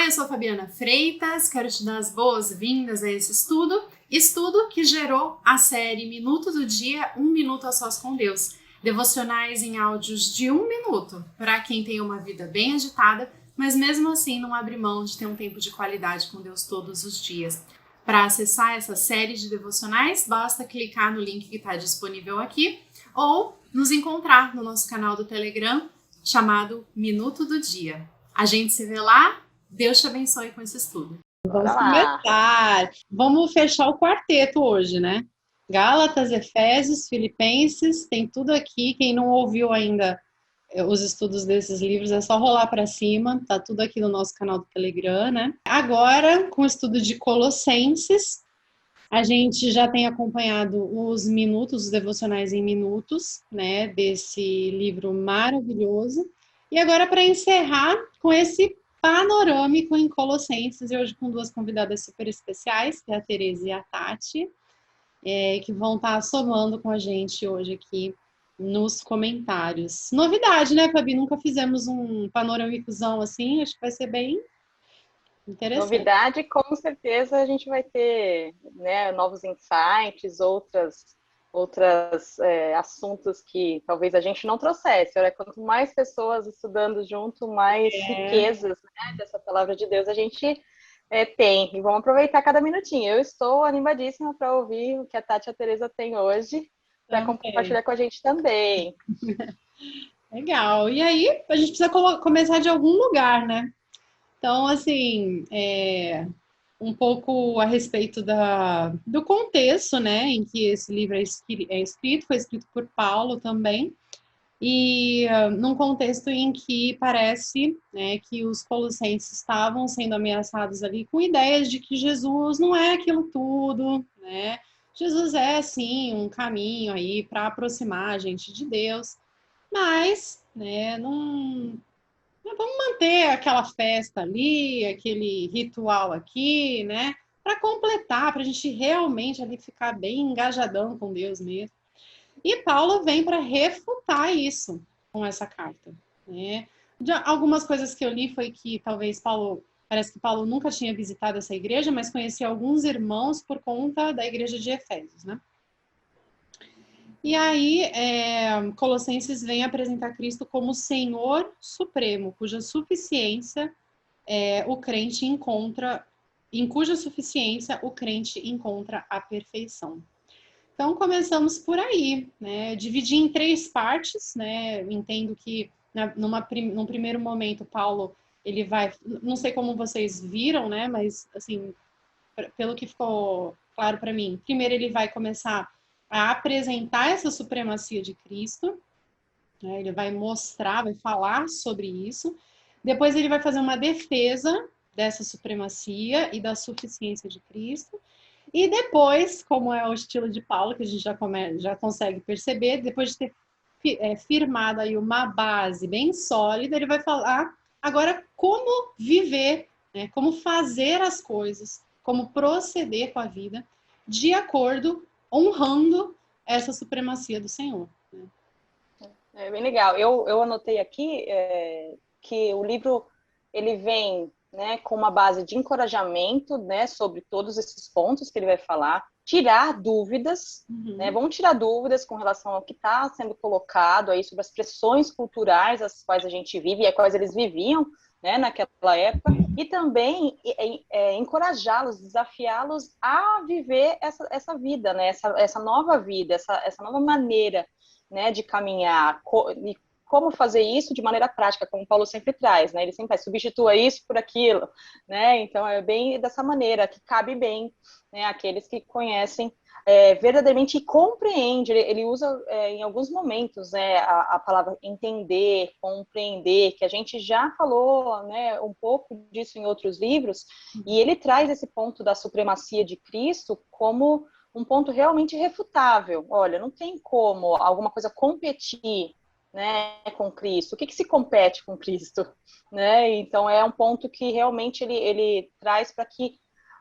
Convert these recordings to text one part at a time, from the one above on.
eu sou Fabiana Freitas, quero te dar as boas-vindas a esse estudo que gerou a série Minuto do Dia, 1 minuto a sós com Deus, devocionais em áudios de 1 minuto, para quem tem uma vida bem agitada, mas mesmo assim não abre mão de ter um tempo de qualidade com Deus todos os dias. Para acessar essa série de devocionais, basta clicar no link que está disponível aqui ou nos encontrar no nosso canal do Telegram chamado Minuto do Dia. A gente se vê lá. Deus te abençoe com esse estudo. Vamos começar. Vamos fechar o quarteto hoje, né? Gálatas, Efésios, Filipenses, tem tudo aqui. Quem não ouviu ainda os estudos desses livros, é só rolar para cima. Tá tudo aqui no nosso canal do Telegram, né? Agora, com o estudo de Colossenses, a gente já tem acompanhado os minutos, os devocionais em minutos, né? Desse livro maravilhoso. E agora, para encerrar com esse panorâmico em Colossenses, e hoje com duas convidadas super especiais, que é a Tereza e a Tati, que vão estar somando com a gente hoje aqui nos comentários. Novidade, né, Fabi? Nunca fizemos um panorâmicozão assim, acho que vai ser bem interessante. Novidade, com certeza a gente vai ter, né, novos insights, outros assuntos que talvez a gente não trouxesse. Olha, quanto mais pessoas estudando junto, mais riquezas, né, dessa palavra de Deus a gente tem. E vamos aproveitar cada minutinho. Eu estou animadíssima para ouvir o que a Tati e a Tereza têm hoje, para compartilhar com a gente também. Legal. E aí, a gente precisa começar de algum lugar, né? Então, assim, um pouco a respeito do contexto, né, em que esse livro é escrito, foi escrito por Paulo também, e num contexto em que parece, né, que os colossenses estavam sendo ameaçados ali com ideias de que Jesus não é aquilo tudo, né, Jesus é, sim, um caminho aí para aproximar a gente de Deus, mas, né, vamos manter aquela festa ali, aquele ritual aqui, né? Para completar, para a gente realmente ali ficar bem engajadão com Deus mesmo. E Paulo vem para refutar isso com essa carta, né? Algumas coisas que eu li foi que talvez parece que Paulo nunca tinha visitado essa igreja, mas conhecia alguns irmãos por conta da igreja de Efésios, né? E aí, Colossenses vem apresentar Cristo como Senhor Supremo, cuja suficiência o crente encontra, em cuja suficiência o crente encontra a perfeição. Então, começamos por aí, né? Dividir em 3 partes, né? Eu entendo que num primeiro momento, Paulo, ele vai, não sei como vocês viram, né? Mas, assim, pelo que ficou claro para mim, primeiro ele vai começar a apresentar essa supremacia de Cristo, né? Ele vai mostrar, vai falar sobre isso. Depois ele vai fazer uma defesa dessa supremacia e da suficiência de Cristo. E depois, como é o estilo de Paulo, que a gente já consegue perceber, depois de ter firmado aí uma base bem sólida, ele vai falar agora como viver, né? Como fazer as coisas, como proceder com a vida de acordo, honrando essa supremacia do Senhor. Né? É bem legal. Eu anotei aqui que o livro ele vem, né, com uma base de encorajamento, né, sobre todos esses pontos que ele vai falar, tirar dúvidas, né, vamos tirar dúvidas com relação ao que está sendo colocado aí sobre as pressões culturais as quais a gente vive e as quais eles viviam, né, naquela época, e também encorajá-los, desafiá-los a viver essa vida, né, essa nova vida, essa nova maneira, né, de caminhar, e como fazer isso de maneira prática, como o Paulo sempre traz, né? Ele sempre faz, substitua isso por aquilo, né? Então, é bem dessa maneira, que cabe bem, né, aqueles que conhecem verdadeiramente e compreende. Ele usa em alguns momentos, né, a palavra entender, compreender, que a gente já falou, né, um pouco disso em outros livros, e ele traz esse ponto da supremacia de Cristo como um ponto realmente irrefutável. Olha, não tem como alguma coisa competir, né, com Cristo. O que se compete com Cristo? Né? Então, é um ponto que realmente ele traz para que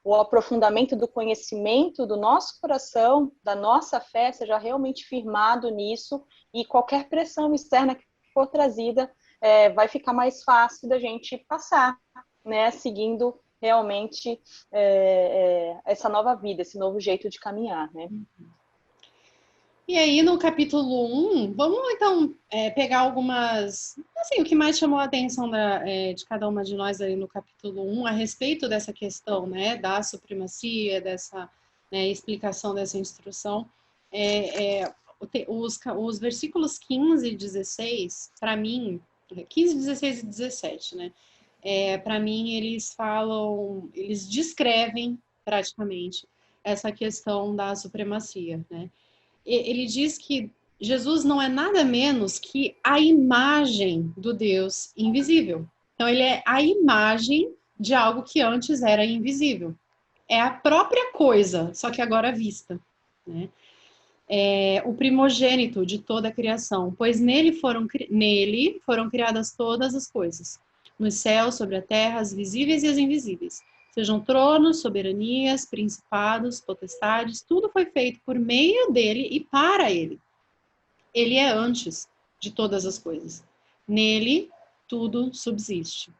o aprofundamento do conhecimento do nosso coração, da nossa fé, seja realmente firmado nisso, e qualquer pressão externa que for trazida vai ficar mais fácil da gente passar. né, seguindo realmente essa nova vida, esse novo jeito de caminhar, né? E aí, no capítulo 1, vamos então pegar algumas... Assim, o que mais chamou a atenção de cada uma de nós aí no capítulo 1, a respeito dessa questão, né, da supremacia, dessa explicação dessa instrução. Os versículos 15 e 16, para mim, 15, 16 e 17, né? Para mim, eles descrevem praticamente essa questão da supremacia, né? Ele diz que Jesus não é nada menos que a imagem do Deus invisível. Então, ele é a imagem de algo que antes era invisível. É a própria coisa, só que agora vista, né? É o primogênito de toda a criação, pois nele foram criadas todas as coisas, nos céus, sobre a terra, as visíveis e as invisíveis. Sejam tronos, soberanias, principados, potestades, tudo foi feito por meio dele e para ele. Ele é antes de todas as coisas. Nele, tudo subsiste.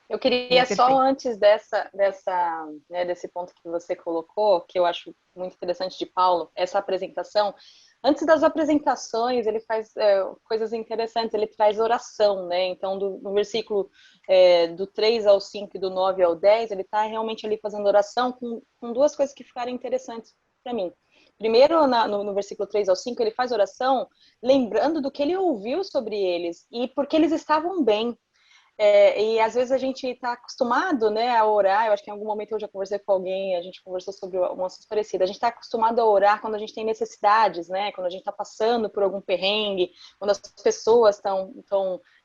Eu queria só antes desse ponto que você colocou, que eu acho muito interessante de Paulo, essa apresentação. Antes das apresentações, ele faz coisas interessantes, ele traz oração, né? Então, no versículo do 3 ao 5 e do 9 ao 10, ele está realmente ali fazendo oração com duas coisas que ficaram interessantes para mim. Primeiro, no versículo 3 ao 5, ele faz oração lembrando do que ele ouviu sobre eles e porque eles estavam bem. E às vezes a gente está acostumado, né, a orar. Eu acho que em algum momento eu já conversei com alguém, a gente conversou sobre um assunto parecido. A gente está acostumado a orar quando a gente tem necessidades, né, quando a gente está passando por algum perrengue, quando as pessoas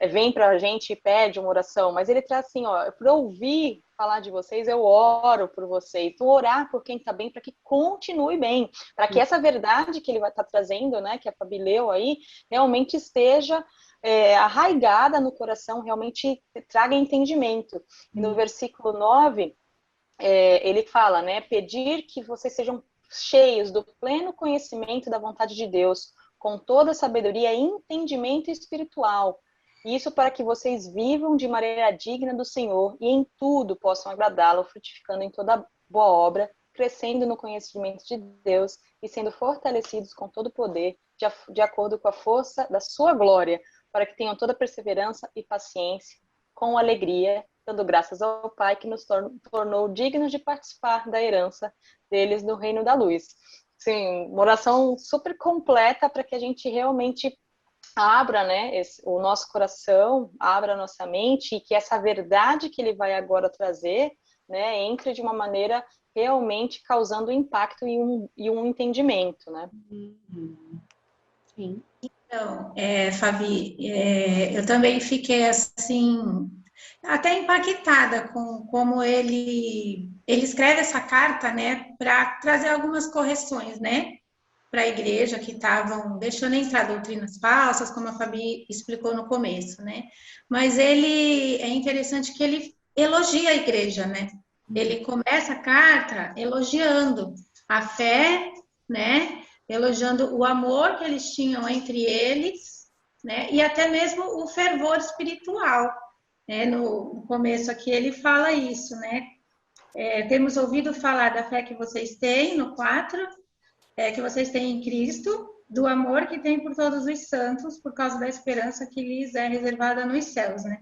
vêm para a gente e pedem uma oração. Mas ele traz assim, ó, para ouvir falar de vocês, eu oro por vocês. Então, orar por quem está bem, para que continue bem, para que essa verdade que ele vai estar trazendo, né, que a Fabi leu aí, realmente esteja arraigada no coração, realmente traga entendimento. E no versículo 9, ele fala, né, pedir que vocês sejam cheios do pleno conhecimento da vontade de Deus, com toda sabedoria e entendimento espiritual. Isso para que vocês vivam de maneira digna do Senhor e em tudo possam agradá-lo, frutificando em toda boa obra, crescendo no conhecimento de Deus e sendo fortalecidos com todo o poder, de acordo com a força da sua glória, para que tenham toda perseverança e paciência, com alegria, dando graças ao Pai que nos tornou dignos de participar da herança deles no reino da luz. Sim, uma oração super completa para que a gente realmente abra, né, o nosso coração, abra a nossa mente e que essa verdade que ele vai agora trazer, né, entre de uma maneira realmente causando impacto e um entendimento, né? Sim. Então, Fabi, eu também fiquei assim, até impactada com como ele escreve essa carta, né, para trazer algumas correções, né, para a igreja que estavam deixando entrar doutrinas falsas, como a Fabi explicou no começo, né? Mas é interessante que ele elogia a igreja, né? Ele começa a carta elogiando a fé, né? Elogiando o amor que eles tinham entre eles, né? E até mesmo o fervor espiritual, né? No começo aqui ele fala isso, né? Temos ouvido falar da fé que vocês têm, no 4, que vocês têm em Cristo, do amor que tem por todos os santos, por causa da esperança que lhes é reservada nos céus, né?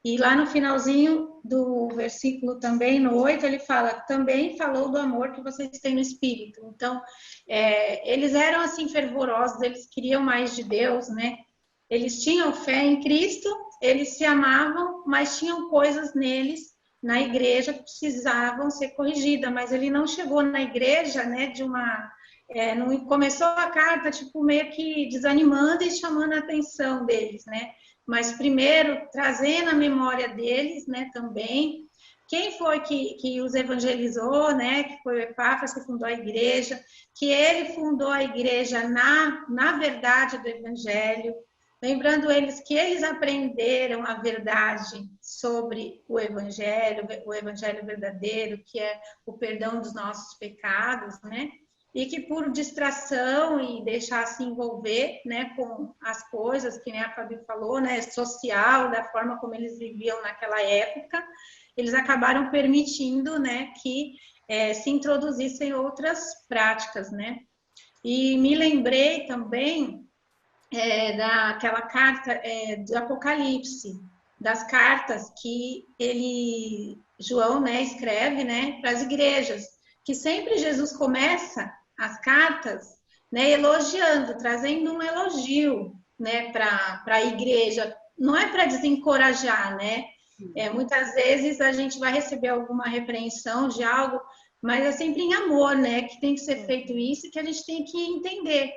E lá no finalzinho do versículo também, no 8, ele fala, também falou do amor que vocês têm no Espírito. Então, eles eram assim fervorosos, eles queriam mais de Deus, né? Eles tinham fé em Cristo, eles se amavam, mas tinham coisas neles, na igreja, que precisavam ser corrigidas. Mas ele não chegou na igreja, né, não começou a carta, tipo, meio que desanimando e chamando a atenção deles, né? Mas primeiro, trazendo a memória deles, né, também. Quem foi que os evangelizou, né? Que foi o Epáfras que fundou a igreja, que ele fundou a igreja na verdade do evangelho. Lembrando eles que eles aprenderam a verdade sobre o evangelho verdadeiro, que é o perdão dos nossos pecados, né? E que por distração e deixar se envolver, né, com as coisas, que nem a Fabi falou, né, social, da forma como eles viviam naquela época, eles acabaram permitindo, né, que se introduzissem outras práticas, né? E me lembrei também daquela carta do Apocalipse, das cartas que João, né, escreve, né, para as igrejas, que sempre Jesus começa as cartas, né, elogiando, trazendo um elogio, né, para a igreja. Não é para desencorajar, né? Muitas vezes a gente vai receber alguma repreensão de algo, mas é sempre em amor, né, que tem que ser feito isso e que a gente tem que entender.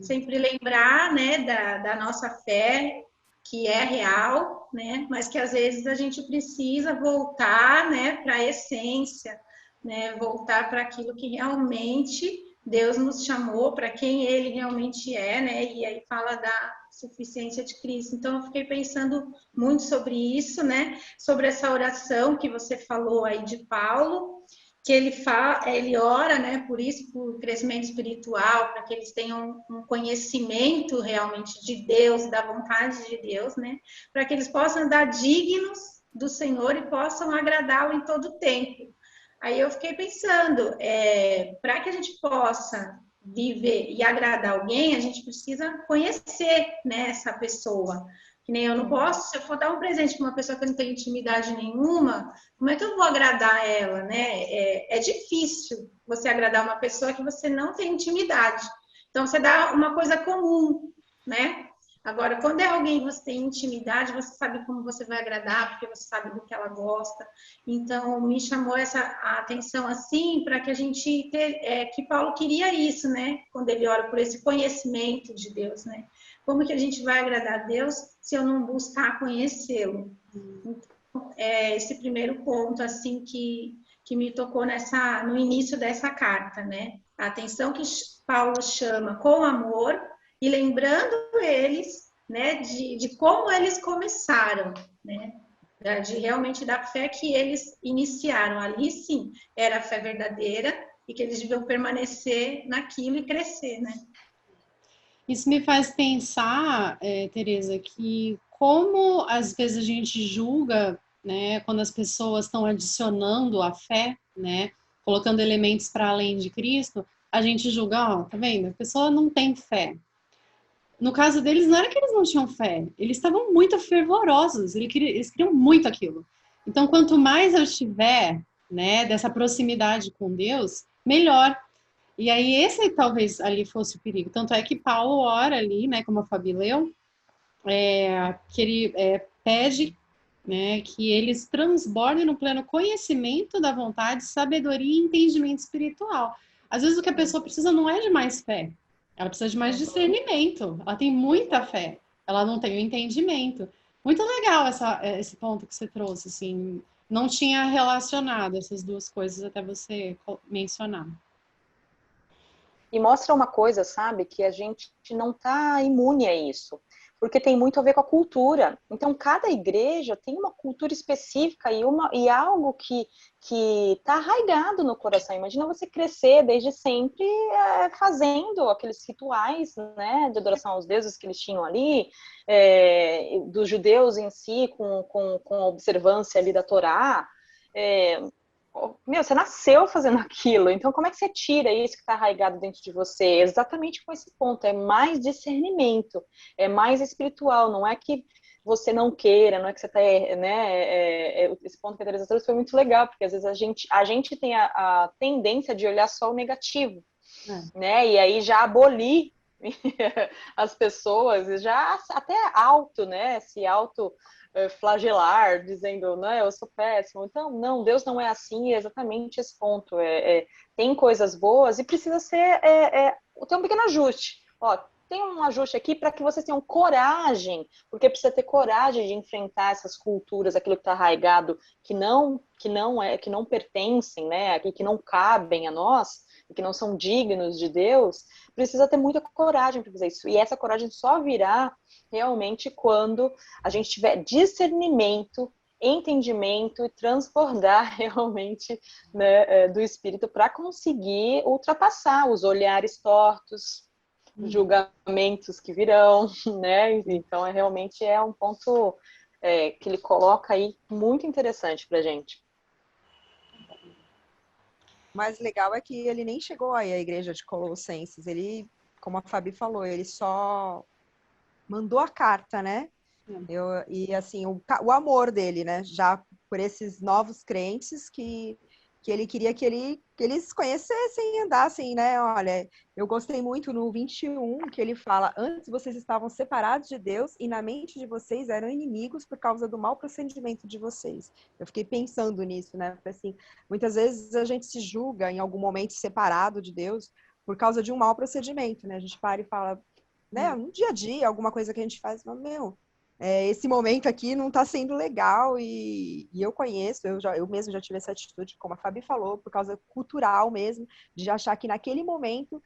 Sempre lembrar, né, da nossa fé, que é real, né, mas que às vezes a gente precisa voltar, né, para a essência, né, voltar para aquilo que realmente Deus nos chamou, para quem Ele realmente é, né, e aí fala da suficiência de Cristo. Então, eu fiquei pensando muito sobre isso, né, sobre essa oração que você falou aí de Paulo, que ele ora, né, por isso, por crescimento espiritual, para que eles tenham um conhecimento realmente de Deus, da vontade de Deus, né, para que eles possam andar dignos do Senhor e possam agradá-lo em todo o tempo. Aí eu fiquei pensando, para que a gente possa viver e agradar alguém, a gente precisa conhecer, né, essa pessoa. Que nem eu não posso, se eu for dar um presente para uma pessoa que eu não tenho intimidade nenhuma, como é que eu vou agradar ela, né? É difícil você agradar uma pessoa que você não tem intimidade. Então, você dá uma coisa comum, né? Agora, quando é alguém que você tem intimidade, você sabe como você vai agradar, porque você sabe do que ela gosta. Então, me chamou a atenção assim, para que a gente que Paulo queria isso, né? Quando ele ora por esse conhecimento de Deus, né? Como que a gente vai agradar a Deus se eu não buscar conhecê-lo? Então, esse primeiro ponto, assim, que me tocou no início dessa carta, né? A atenção que Paulo chama com amor e lembrando eles, né, de como eles começaram, né? De realmente da fé que eles iniciaram. Ali, sim, era a fé verdadeira e que eles deviam permanecer naquilo e crescer, né? Isso me faz pensar, Tereza, que como às vezes a gente julga, né, quando as pessoas estão adicionando a fé, né, colocando elementos para além de Cristo, a gente julga, ó, tá vendo? A pessoa não tem fé. No caso deles, não era que eles não tinham fé, eles estavam muito fervorosos, eles queriam muito aquilo. Então, quanto mais eu tiver, né, dessa proximidade com Deus, melhor. E aí esse talvez ali fosse o perigo. Tanto é que Paulo ora ali, né, como a Fabi leu, que ele pede, né, que eles transbordem no pleno conhecimento da vontade, sabedoria e entendimento espiritual. Às vezes o que a pessoa precisa não é de mais fé, ela precisa de mais discernimento. Ela tem muita fé, ela não tem o entendimento. Muito legal esse ponto que você trouxe, assim, não tinha relacionado essas duas coisas até você mencionar. E mostra uma coisa, sabe, que a gente não está imune a isso, porque tem muito a ver com a cultura. Então, cada igreja tem uma cultura específica e algo que está arraigado no coração. Imagina você crescer desde sempre fazendo aqueles rituais, né, de adoração aos deuses que eles tinham ali, dos judeus em si, com a observância ali da Torá. Meu, você nasceu fazendo aquilo, então como é que você tira isso que está arraigado dentro de você? Exatamente com esse ponto, é mais discernimento, é mais espiritual, não é que você não queira, não é que você está, né, esse ponto que a Teresa trouxe foi muito legal, porque às vezes a gente tem a tendência de olhar só o negativo, né, e aí já abolir as pessoas, já até né, se flagelar, dizendo, não, eu sou péssimo. Então, não, Deus não é assim, é exatamente esse ponto. Tem coisas boas e precisa ser, tem um pequeno ajuste. Ó, tem um ajuste aqui para que vocês tenham coragem, porque precisa ter coragem de enfrentar essas culturas, aquilo que está arraigado, que não pertencem, né, que não cabem a nós, e que não são dignos de Deus, precisa ter muita coragem para fazer isso. E essa coragem só virá realmente quando a gente tiver discernimento, entendimento e transbordar realmente, né, do Espírito para conseguir ultrapassar os olhares tortos, os julgamentos que virão, né? Então realmente é um ponto que ele coloca aí muito interessante para a gente. O mais legal é que ele nem chegou aí à igreja de Colossenses. Ele, como a Fabi falou, ele só mandou a carta, né? E assim, o amor dele, né? Já por esses novos crentes que ele queria que eles conhecessem e andassem, né? Olha, eu gostei muito no 21, que ele fala: antes vocês estavam separados de Deus e na mente de vocês eram inimigos por causa do mau procedimento de vocês. Eu fiquei pensando nisso, né? Porque, assim, muitas vezes a gente se julga em algum momento separado de Deus por causa de um mau procedimento, né? A gente para e fala, né? No dia a dia, alguma coisa que a gente faz, mas, meu, esse momento aqui não está sendo legal e eu conheço, eu mesmo já tive essa atitude, como a Fabi falou, por causa cultural mesmo, de achar que naquele momento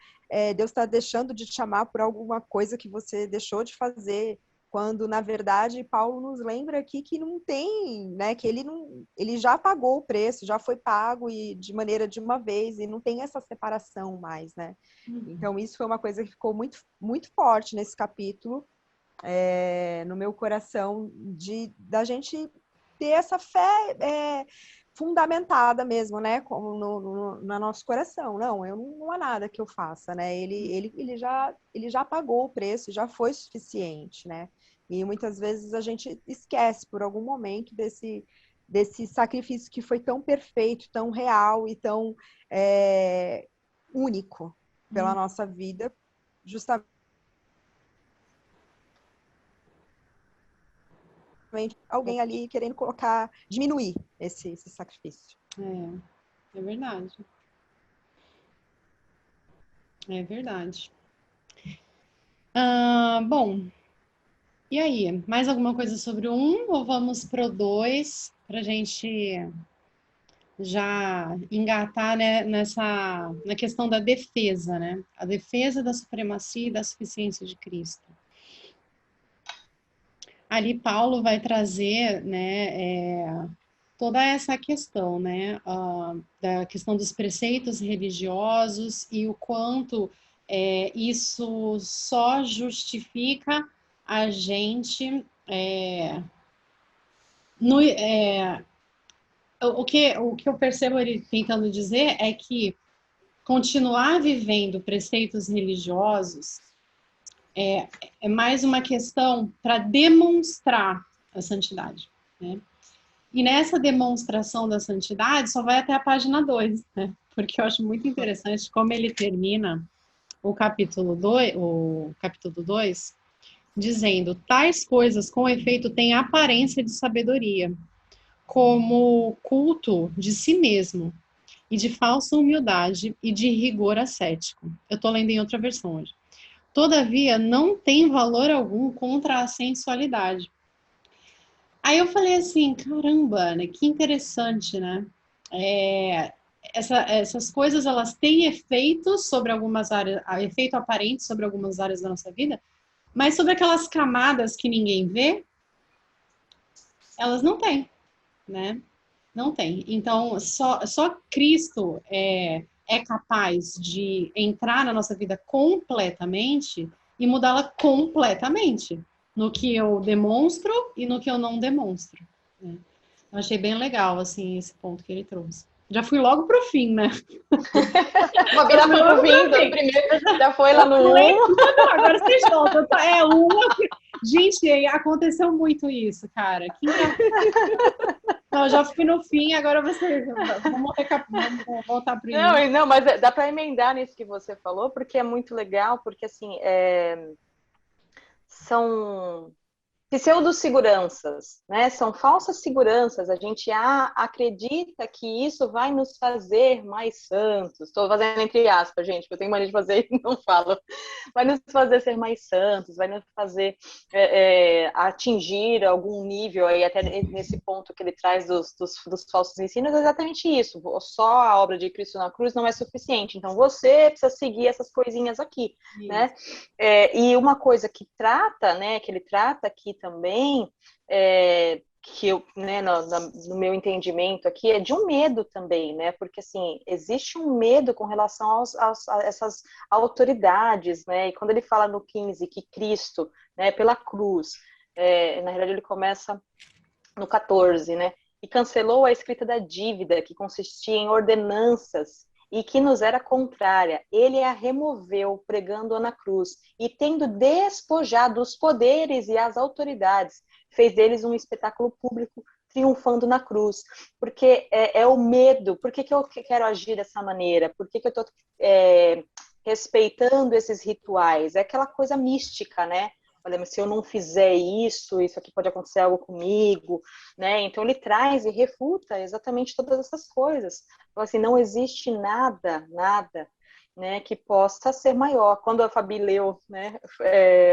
Deus está deixando de te chamar por alguma coisa que você deixou de fazer, quando na verdade Paulo nos lembra aqui que não tem, né, que ele já pagou o preço, já foi pago e de maneira de uma vez e não tem essa separação mais, né? Então isso foi uma coisa que ficou muito, muito forte nesse capítulo. No meu coração, da gente ter essa fé fundamentada mesmo, né? Como no nosso coração. Não há nada que eu faça, né? Ele já pagou o preço, já foi suficiente, né? E muitas vezes a gente esquece por algum momento desse sacrifício que foi tão perfeito, tão real e tão único pela nossa vida, justamente alguém ali querendo diminuir esse sacrifício. É verdade. É verdade. Bom, e aí? Mais alguma coisa sobre o 1 ou vamos pro 2 para a gente já engatar, né, na questão da defesa, né? A defesa da supremacia e da suficiência de Cristo. Ali Paulo vai trazer, né, toda essa questão, né, da questão dos preceitos religiosos e o quanto isso só justifica a gente o que eu percebo ele tentando dizer é que continuar vivendo preceitos religiosos é mais uma questão para demonstrar a santidade, né? E nessa demonstração da santidade só vai até a página 2, né? Porque eu acho muito interessante como ele termina o capítulo 2 dizendo: tais coisas com efeito têm aparência de sabedoria, como culto de si mesmo, e de falsa humildade e de rigor ascético. Eu estou lendo em outra versão hoje. Todavia, não tem valor algum contra a sensualidade. Aí eu falei assim, caramba, né? Que interessante, né? Essas coisas, elas têm efeito sobre algumas áreas, efeito aparente sobre algumas áreas da nossa vida, mas sobre aquelas camadas que ninguém vê, elas não têm, né? Não tem. Então, só Cristo é capaz de entrar na nossa vida completamente e mudá-la completamente no que eu demonstro e no que eu não demonstro, né? Eu achei bem legal, assim, esse ponto que ele trouxe. Já fui logo pro fim, né? Uma vida foi pro fim, primeiro, já foi lá no 1. Agora vocês voltam. Gente, aconteceu muito isso, cara. Que Não, eu já fui no fim, agora vocês vamos voltar para o início. Não, mas dá para emendar nisso que você falou, porque é muito legal, porque assim, são pseudo-seguranças, né? São falsas seguranças. A gente acredita que isso vai nos fazer mais santos. Estou fazendo entre aspas, gente, porque eu tenho mania de fazer e não falo. Vai nos fazer ser mais santos, vai nos fazer atingir algum nível, aí até nesse ponto que ele traz dos falsos ensinos, é exatamente isso. Só a obra de Cristo na cruz não é suficiente. Então, você precisa seguir essas coisinhas aqui, né? E uma coisa que trata, né, que ele trata aqui também, que eu, né, no meu entendimento aqui, é de um medo também, né, porque assim, existe um medo com relação a essas autoridades, né, e quando ele fala no 15 que Cristo, né, pela cruz, na realidade ele começa no 14, né? E cancelou a escrita da dívida, que consistia em ordenanças e que nos era contrária. Ele a removeu, pregando-a na cruz, e tendo despojado os poderes e as autoridades, fez deles um espetáculo público, triunfando na cruz. Porque é o medo. Por que eu quero agir dessa maneira? Por que eu estou respeitando esses rituais? É aquela coisa mística, né? Olha, mas se eu não fizer isso aqui pode acontecer algo comigo, né? Então ele traz e refuta exatamente todas essas coisas. Então, assim, não existe nada, né, que possa ser maior. Quando a Fabi leu, né,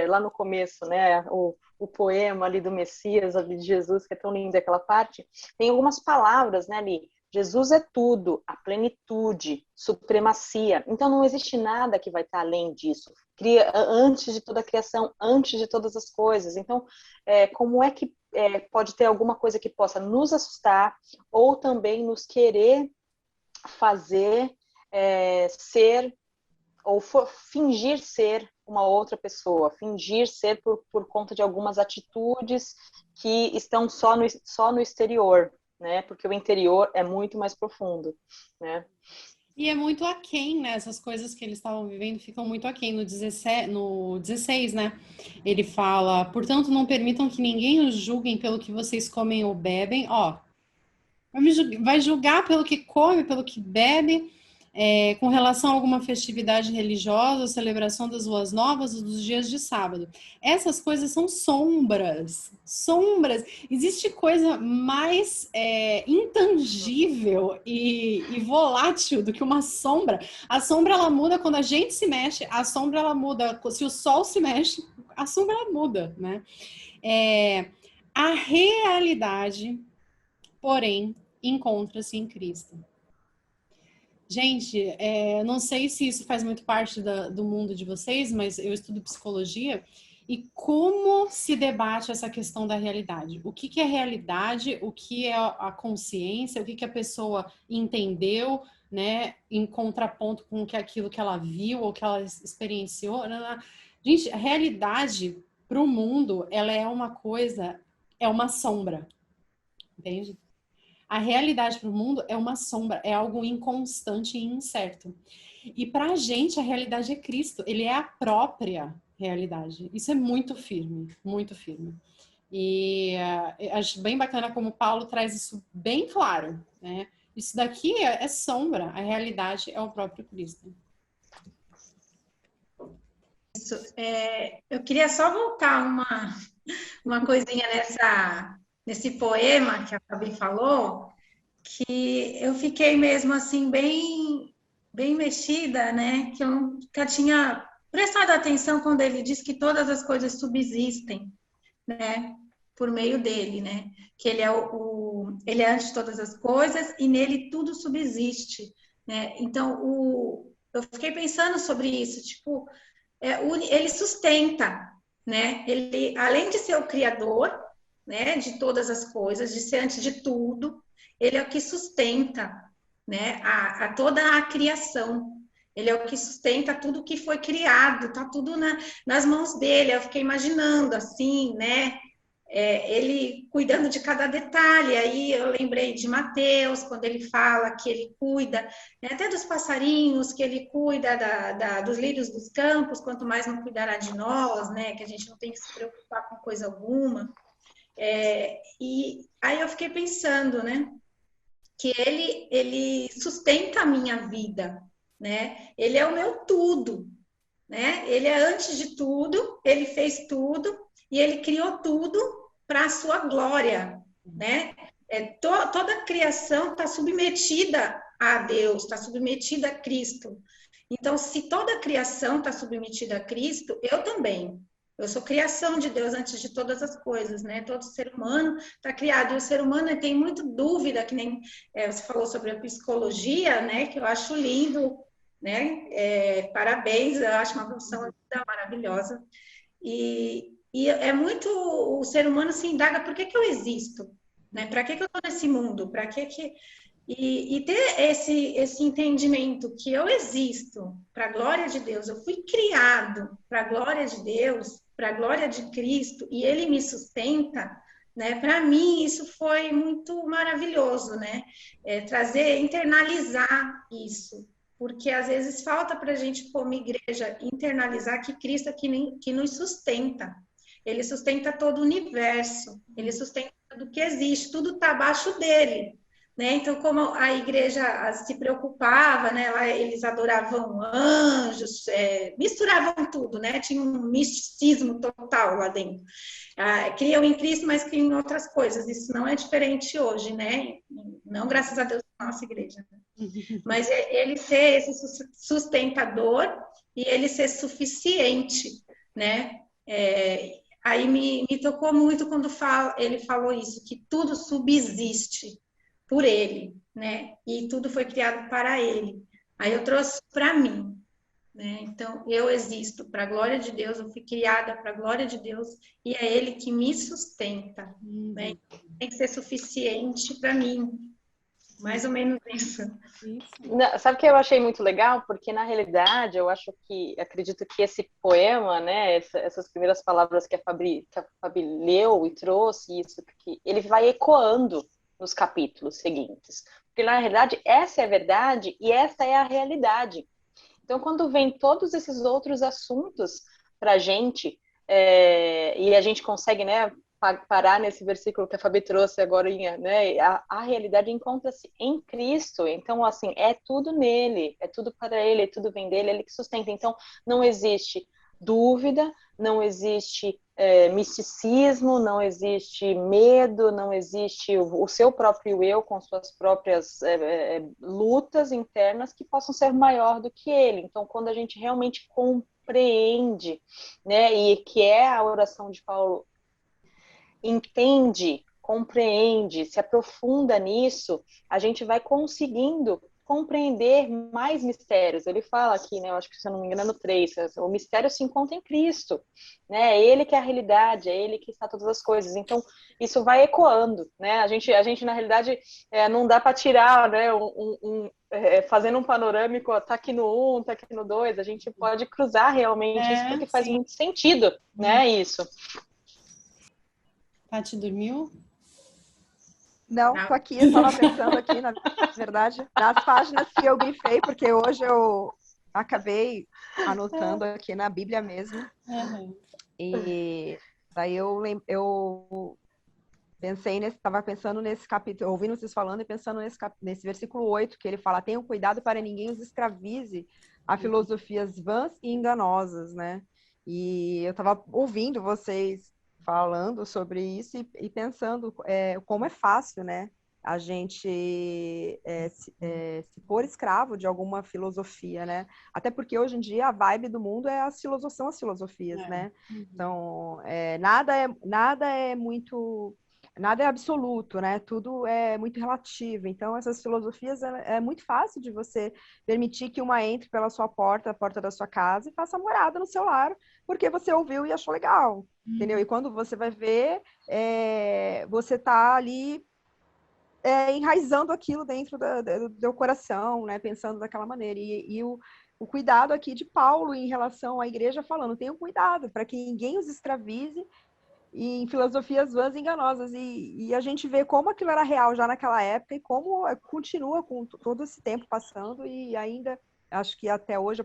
lá no começo, né, o poema ali do Messias, ali de Jesus, que é tão lindo aquela parte, tem algumas palavras, né, ali. Jesus é tudo, a plenitude, supremacia. Então não existe nada que vai estar além disso. Antes de toda a criação, antes de todas as coisas. Então, como é que pode ter alguma coisa que possa nos assustar ou também nos querer fazer ser ou fingir ser uma outra pessoa, fingir ser por conta de algumas atitudes que estão só no exterior, né? Porque o interior é muito mais profundo, né? E é muito aquém, né? Essas coisas que eles estavam vivendo ficam muito aquém. No 16, né? Ele fala, portanto, não permitam que ninguém os julguem pelo que vocês comem ou bebem. Ó, vai julgar pelo que come, pelo que bebe, com relação a alguma festividade religiosa, celebração das Boas Novas ou dos dias de sábado. Essas coisas são sombras. Existe coisa mais intangível e volátil do que uma sombra. A sombra, ela muda quando a gente se mexe, a sombra, ela muda se o sol se mexe, a sombra, ela muda, né? A realidade, porém, encontra-se em Cristo. Gente, não sei se isso faz muito parte do mundo de vocês, mas eu estudo psicologia e como se debate essa questão da realidade. O que é realidade, o que é a consciência, o que a pessoa entendeu, né, em contraponto com aquilo que ela viu ou que ela experienciou. Gente, a realidade para o mundo, ela é uma coisa, é uma sombra, entende? A realidade para o mundo é uma sombra, é algo inconstante e incerto. E para a gente, a realidade é Cristo, ele é a própria realidade. Isso é muito firme, muito firme. E acho bem bacana como Paulo traz isso bem claro, né? Isso daqui é sombra, a realidade é o próprio Cristo. Isso, eu queria só voltar uma coisinha nesse poema que a Fabi falou, que eu fiquei mesmo assim bem mexida, né? Que eu nunca tinha prestado atenção quando ele diz que todas as coisas subsistem, né? Por meio dele, né? Que ele ele é antes de todas as coisas e nele tudo subsiste, né? Então eu fiquei pensando sobre isso, tipo, ele sustenta, né? Ele, além de ser o criador, né? De todas as coisas, de ser antes de tudo, ele é o que sustenta, né? A toda a criação. Ele é o que sustenta tudo que foi criado, tá tudo nas mãos dele. Eu fiquei imaginando assim, né? Ele cuidando de cada detalhe. Aí eu lembrei de Mateus, quando ele fala que ele cuida, né, até dos passarinhos, que ele cuida dos lírios dos campos, quanto mais não cuidará de nós, né? Que a gente não tem que se preocupar com coisa alguma. E aí eu fiquei pensando, né? Que ele sustenta a minha vida, né? Ele é o meu tudo, né? Ele é antes de tudo, ele fez tudo e ele criou tudo para a sua glória, né? Toda a criação está submetida a Deus, está submetida a Cristo. Então, se toda a criação está submetida a Cristo, eu também. Eu sou criação de Deus antes de todas as coisas, né? Todo ser humano está criado. E o ser humano tem muita dúvida, que nem você falou sobre a psicologia, né? Que eu acho lindo, né? Parabéns, eu acho uma profissão maravilhosa. E é muito... O ser humano se indaga, por que eu existo? Né? Para que eu estou nesse mundo? Para que... E ter esse entendimento que eu existo para a glória de Deus, eu fui criado para a glória de Deus, para a glória de Cristo, e Ele me sustenta, né? Para mim, isso foi muito maravilhoso, né? Internalizar isso, porque às vezes falta para a gente, como igreja, internalizar que Cristo é que nos sustenta. Ele sustenta todo o universo, ele sustenta tudo que existe, tudo está abaixo dele. Né? Então, como a igreja se preocupava, né? Eles adoravam anjos, misturavam tudo, né? Tinha um misticismo total lá dentro. Criam em Cristo, mas criam em outras coisas. Isso não é diferente hoje, né? Não, graças a Deus, na nossa igreja. Mas ele ser esse sustentador e ele ser suficiente, né? Aí me tocou muito quando ele falou isso, que tudo subsiste por ele, né? E tudo foi criado para ele. Aí eu trouxe para mim, né? Então eu existo para a glória de Deus, eu fui criada para a glória de Deus e é ele que me sustenta, né? Tem que ser suficiente para mim. Mais ou menos isso. Não, sabe o que eu achei muito legal? Porque, na realidade, acredito que esse poema, né, essas primeiras palavras que a Fabi leu e trouxe, isso, porque ele vai ecoando nos capítulos seguintes. Porque, na realidade, essa é a verdade e essa é a realidade. Então, quando vem todos esses outros assuntos para a gente, e a gente consegue, né, parar nesse versículo que a Fabi trouxe agora, né, a realidade encontra-se em Cristo. Então, assim, é tudo nele, é tudo para ele, tudo vem dele, ele que sustenta. Então, não existe dúvida, não existe misticismo, não existe medo, não existe o seu próprio eu com suas próprias lutas internas que possam ser maior do que ele. Então, quando a gente realmente compreende, né, e que é a oração de Paulo, entende, compreende, se aprofunda nisso, a gente vai conseguindo compreender mais mistérios. Ele fala aqui, né, eu acho que, se eu não me engano, 3, o mistério se encontra em Cristo, né? É ele que é a realidade, é ele que está todas as coisas. Então, isso vai ecoando, né? A gente na realidade, não dá para tirar, né, fazendo um panorâmico, ó, tá aqui no 1, tá aqui no 2, a gente pode cruzar realmente isso, porque faz muito sentido, né, isso. Tati dormiu? Não, tô aqui, eu estava pensando aqui, na verdade, nas páginas que eu grifei, porque hoje eu acabei anotando aqui na Bíblia mesmo. Uhum. E daí eu pensei estava pensando nesse capítulo, ouvindo vocês falando e pensando nesse versículo 8, que ele fala: tenham cuidado para ninguém os escravize a filosofias vãs e enganosas, né? E eu estava ouvindo vocês falando sobre isso e pensando como é fácil, né? A gente se pôr escravo de alguma filosofia, né? Até porque hoje em dia a vibe do mundo são as filosofias, né? Então, nada é absoluto, né? Tudo é muito relativo. Então, essas filosofias é muito fácil de você permitir que uma entre pela sua porta, a porta da sua casa, e faça morada no seu lar, porque você ouviu e achou legal, entendeu? E quando você vai ver, você está ali enraizando aquilo dentro do teu coração, né? Pensando daquela maneira. E o cuidado aqui de Paulo em relação à igreja, falando: tenham cuidado para que ninguém os escravize em filosofias vãs e enganosas, e a gente vê como aquilo era real já naquela época e como continua com todo esse tempo passando, e ainda acho que até hoje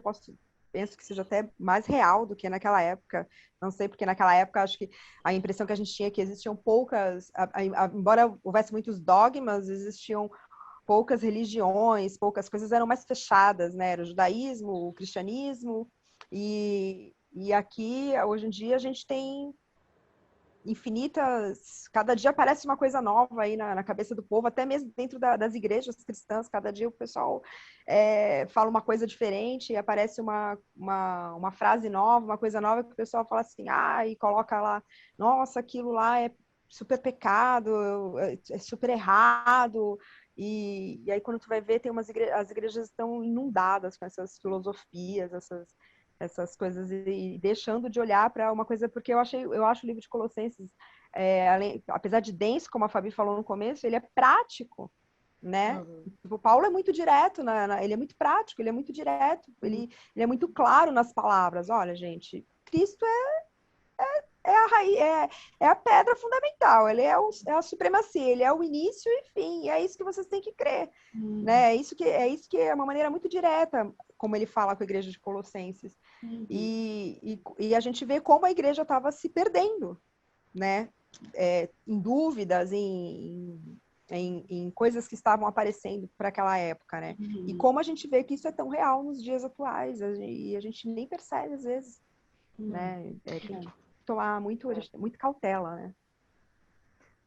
penso que seja até mais real do que naquela época. Não sei, porque naquela época acho que a impressão que a gente tinha é que existiam poucas, embora houvesse muitos dogmas, existiam poucas religiões, poucas coisas eram mais fechadas, né? Era o judaísmo, o cristianismo, e aqui, hoje em dia, a gente tem infinitas, cada dia aparece uma coisa nova aí na cabeça do povo, até mesmo dentro das igrejas cristãs, cada dia o pessoal fala uma coisa diferente, aparece uma frase nova, uma coisa nova, que o pessoal fala assim, e coloca lá, nossa, aquilo lá é super pecado, é super errado, e aí quando tu vai ver, as igrejas estão inundadas com essas filosofias, essas coisas, e deixando de olhar para uma coisa, porque eu acho o livro de Colossenses, apesar de denso, como a Fabi falou no começo, ele é prático, né? O Paulo é muito direto, ele é muito prático, ele é muito direto, ele é muito claro nas palavras. Olha, gente, Cristo é a raiz, é a pedra fundamental, ele é a supremacia, ele é o início e fim, e é isso que vocês têm que crer, né? É isso que é uma maneira muito direta, como ele fala com a igreja de Colossenses. E a gente vê como a igreja estava se perdendo, né? Em dúvidas, em coisas que estavam aparecendo para aquela época, né? E como a gente vê que isso é tão real nos dias atuais, e a gente nem percebe às vezes, né? Tem que tomar muito cautela, né?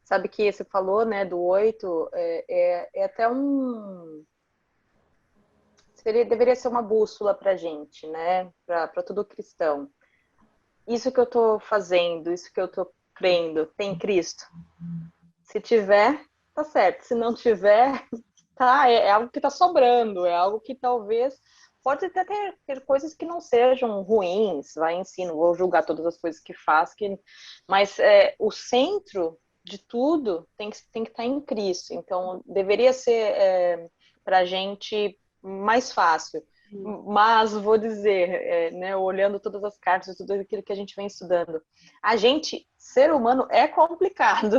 Sabe que você falou, né, do 8, é até deveria ser uma bússola para gente, né, para todo cristão. Isso que eu estou fazendo, isso que eu estou crendo, tem Cristo? Se tiver, tá certo. Se não tiver, tá, é algo que está sobrando, é algo que talvez pode até ter coisas que não sejam ruins, vai em si, não vou julgar todas as coisas que faz, mas o centro de tudo tem que estar em Cristo. Então, deveria ser para a gente mais fácil. Mas vou dizer, né, olhando todas as cartas, tudo aquilo que a gente vem estudando, a gente, ser humano, é complicado.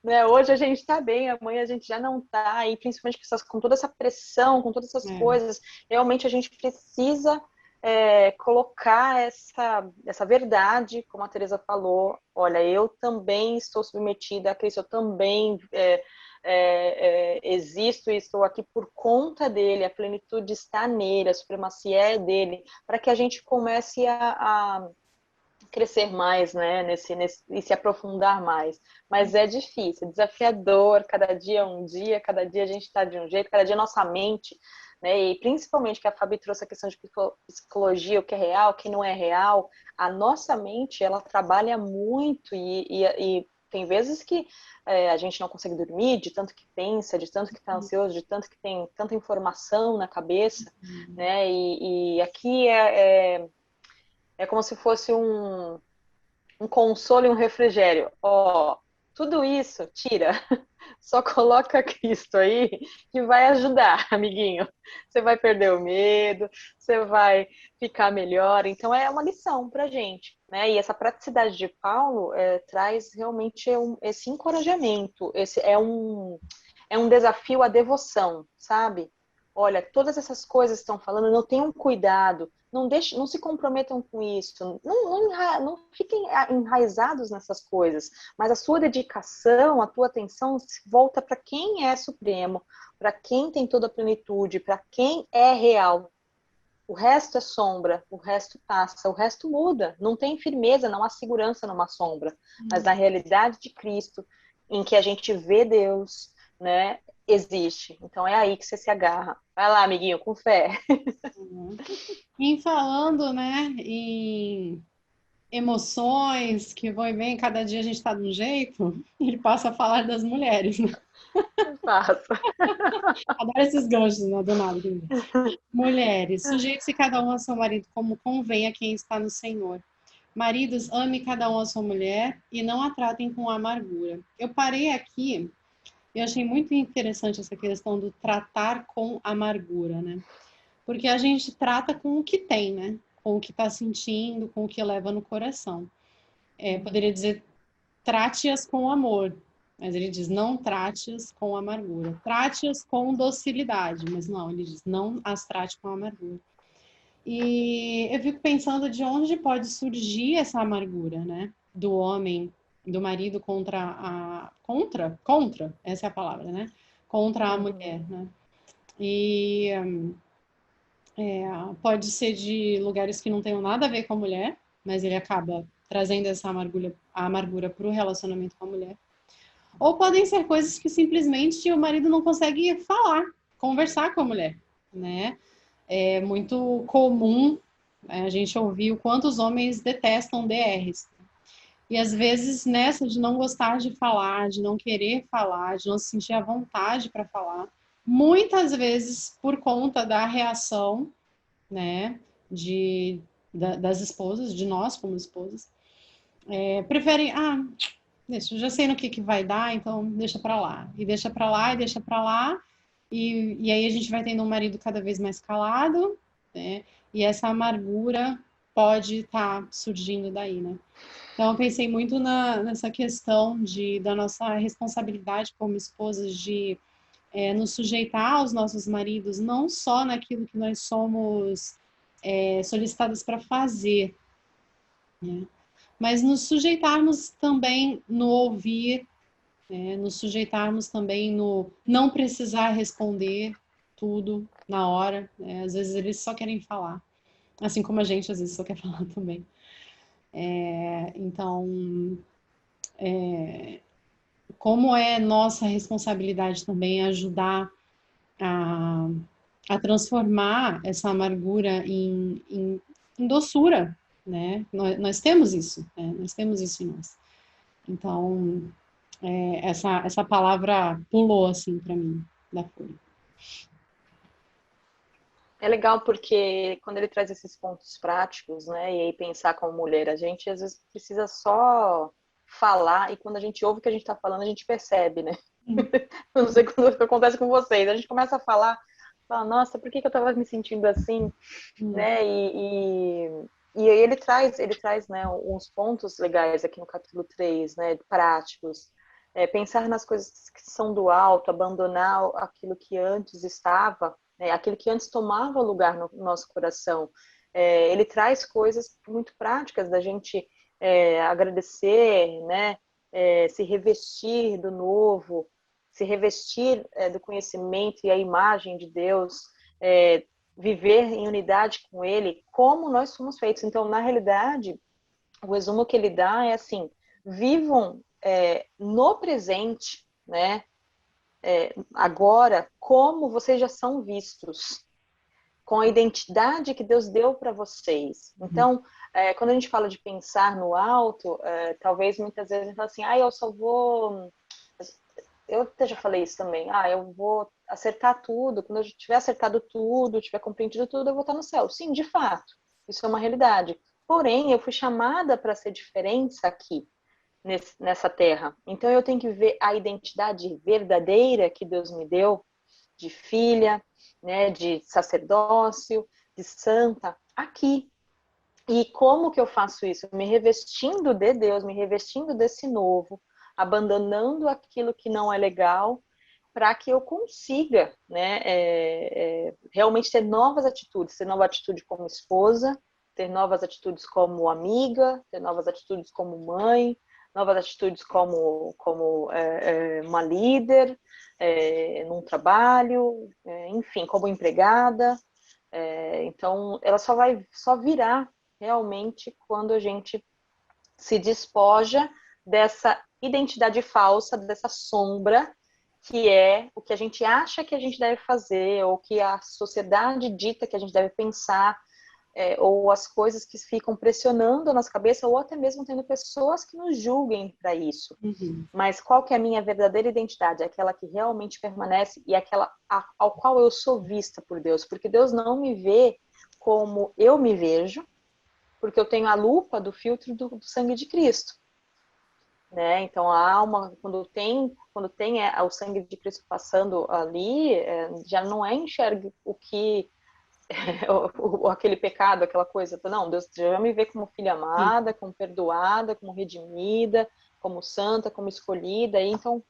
Né? Hoje a gente está bem, amanhã a gente já não está, e principalmente com toda essa pressão, com todas essas coisas, realmente a gente precisa colocar essa verdade, como a Teresa falou. Olha, eu também estou submetida a Cristo, eu também existo e estou aqui por conta dele, a plenitude está nele, a supremacia é dele, para que a gente comece a crescer mais, né, e se aprofundar mais. Mas é difícil, é desafiador, cada dia é um dia, cada dia a gente está de um jeito, cada dia a nossa mente, né, e principalmente que a Fabi trouxe a questão de psicologia, o que é real, o que não é real, a nossa mente, ela trabalha muito e tem vezes que a gente não consegue dormir de tanto que pensa, de tanto que está ansioso, de tanto que tem tanta informação na cabeça, né, e aqui é como se fosse um consolo e um refrigério. Tudo isso, tira. Só coloca Cristo aí que vai ajudar, amiguinho. Você vai perder o medo, você vai ficar melhor. Então, é uma lição pra gente, né? E essa praticidade de Paulo traz realmente esse encorajamento. É um desafio à devoção, sabe? Olha, todas essas coisas estão falando, não tenham cuidado, não se comprometam com isso, não fiquem enraizados nessas coisas, mas a sua dedicação, a tua atenção volta para quem é supremo, para quem tem toda a plenitude, para quem é real. O resto é sombra, o resto passa, o resto muda, não tem firmeza, não há segurança numa sombra, mas na realidade de Cristo, em que a gente vê Deus, né, existe. Então é aí que você se agarra. Vai lá, amiguinho, com fé. E falando, né, em emoções que vão e vêm, cada dia a gente está de um jeito, ele passa a falar das mulheres, né? Passa. Adoro esses ganchos, né, do nada. Mulheres, sujeite-se cada um a seu marido como convém a quem está no Senhor. Maridos, ame cada um a sua mulher e não a tratem com amargura. Eu parei aqui e achei muito interessante essa questão do tratar com amargura, né? Porque a gente trata com o que tem, né? Com o que está sentindo, com o que leva no coração. Poderia dizer, trate-as com amor, mas ele diz, não trate-as com amargura. Trate-as com docilidade, mas não, ele diz, não as trate com amargura. E eu fico pensando de onde pode surgir essa amargura, né? Do homem, do marido contra, essa é a palavra, né? Contra a mulher, né? E pode ser de lugares que não tenham nada a ver com a mulher, mas ele acaba trazendo essa amargura para o relacionamento com a mulher. Ou podem ser coisas que simplesmente o marido não consegue falar, conversar com a mulher, né? É muito comum a gente ouvir o quanto os homens detestam DRs. E às vezes nessa de não gostar de falar, de não querer falar, de não se sentir à vontade para falar, muitas vezes por conta da reação, né, das esposas, de nós como esposas, preferem, deixa, eu já sei no que vai dar, então deixa para lá. E deixa para lá, e deixa para lá. E aí a gente vai tendo um marido cada vez mais calado, né? E essa amargura pode estar surgindo daí, né? Então, eu pensei muito nessa questão da nossa responsabilidade como esposas de nos sujeitar aos nossos maridos, não só naquilo que nós somos solicitadas para fazer, né? Mas nos sujeitarmos também no ouvir, nos sujeitarmos também no não precisar responder tudo na hora, né? Às vezes eles só querem falar, assim como a gente às vezes só quer falar também. Então, como é nossa responsabilidade também ajudar a transformar essa amargura em doçura, né? Nós temos isso, né? Nós temos isso em nós. Então, essa palavra pulou assim para mim da Folha. É legal porque quando ele traz esses pontos práticos, né, e aí pensar como mulher, a gente às vezes precisa só falar, e quando a gente ouve o que a gente está falando, a gente percebe, né? Não sei quando acontece com vocês, a gente começa a falar, fala, nossa, por que eu estava me sentindo assim, né? E aí ele traz, né, uns pontos legais aqui no capítulo 3, né, práticos, pensar nas coisas que são do alto, abandonar aquilo que antes estava, aquilo que antes tomava lugar no nosso coração. Ele traz coisas muito práticas da gente agradecer, né? Se revestir do novo, se revestir do conhecimento e a imagem de Deus, viver em unidade com Ele, como nós somos feitos. Então, na realidade, o resumo que ele dá é assim: vivam no presente, né? Agora, como vocês já são vistos, com a identidade que Deus deu para vocês. Então, quando a gente fala de pensar no alto, talvez muitas vezes a gente fala assim, eu só vou... Eu até já falei isso também, eu vou acertar tudo, quando eu tiver acertado tudo, tiver compreendido tudo, eu vou estar no céu. Sim, de fato, isso é uma realidade. Porém, eu fui chamada para ser diferença aqui, nessa terra. Então eu tenho que ver a identidade verdadeira que Deus me deu, de filha, né, de sacerdócio, de santa, aqui. E como que eu faço isso? Me revestindo de Deus, me revestindo desse novo, abandonando aquilo que não é legal, para que eu consiga, né, realmente ter novas atitudes, ter nova atitude como esposa, ter novas atitudes como amiga, ter novas atitudes como mãe, novas atitudes como uma líder, num trabalho, enfim, como empregada. Então, ela só virá realmente quando a gente se despoja dessa identidade falsa, dessa sombra, que é o que a gente acha que a gente deve fazer, ou que a sociedade dita que a gente deve pensar, ou as coisas que ficam pressionando a nossa cabeça, ou até mesmo tendo pessoas que nos julguem para isso. Mas qual que é a minha verdadeira identidade? Aquela que realmente permanece e aquela ao qual eu sou vista por Deus. Porque Deus não me vê como eu me vejo, porque eu tenho a lupa do filtro do sangue de Cristo. Né? Então a alma, quando tem o sangue de Cristo passando ali, já não enxerga o que aquele pecado, aquela coisa. Não, Deus já me vê como filha amada, como perdoada, como redimida, como santa, como escolhida. E então,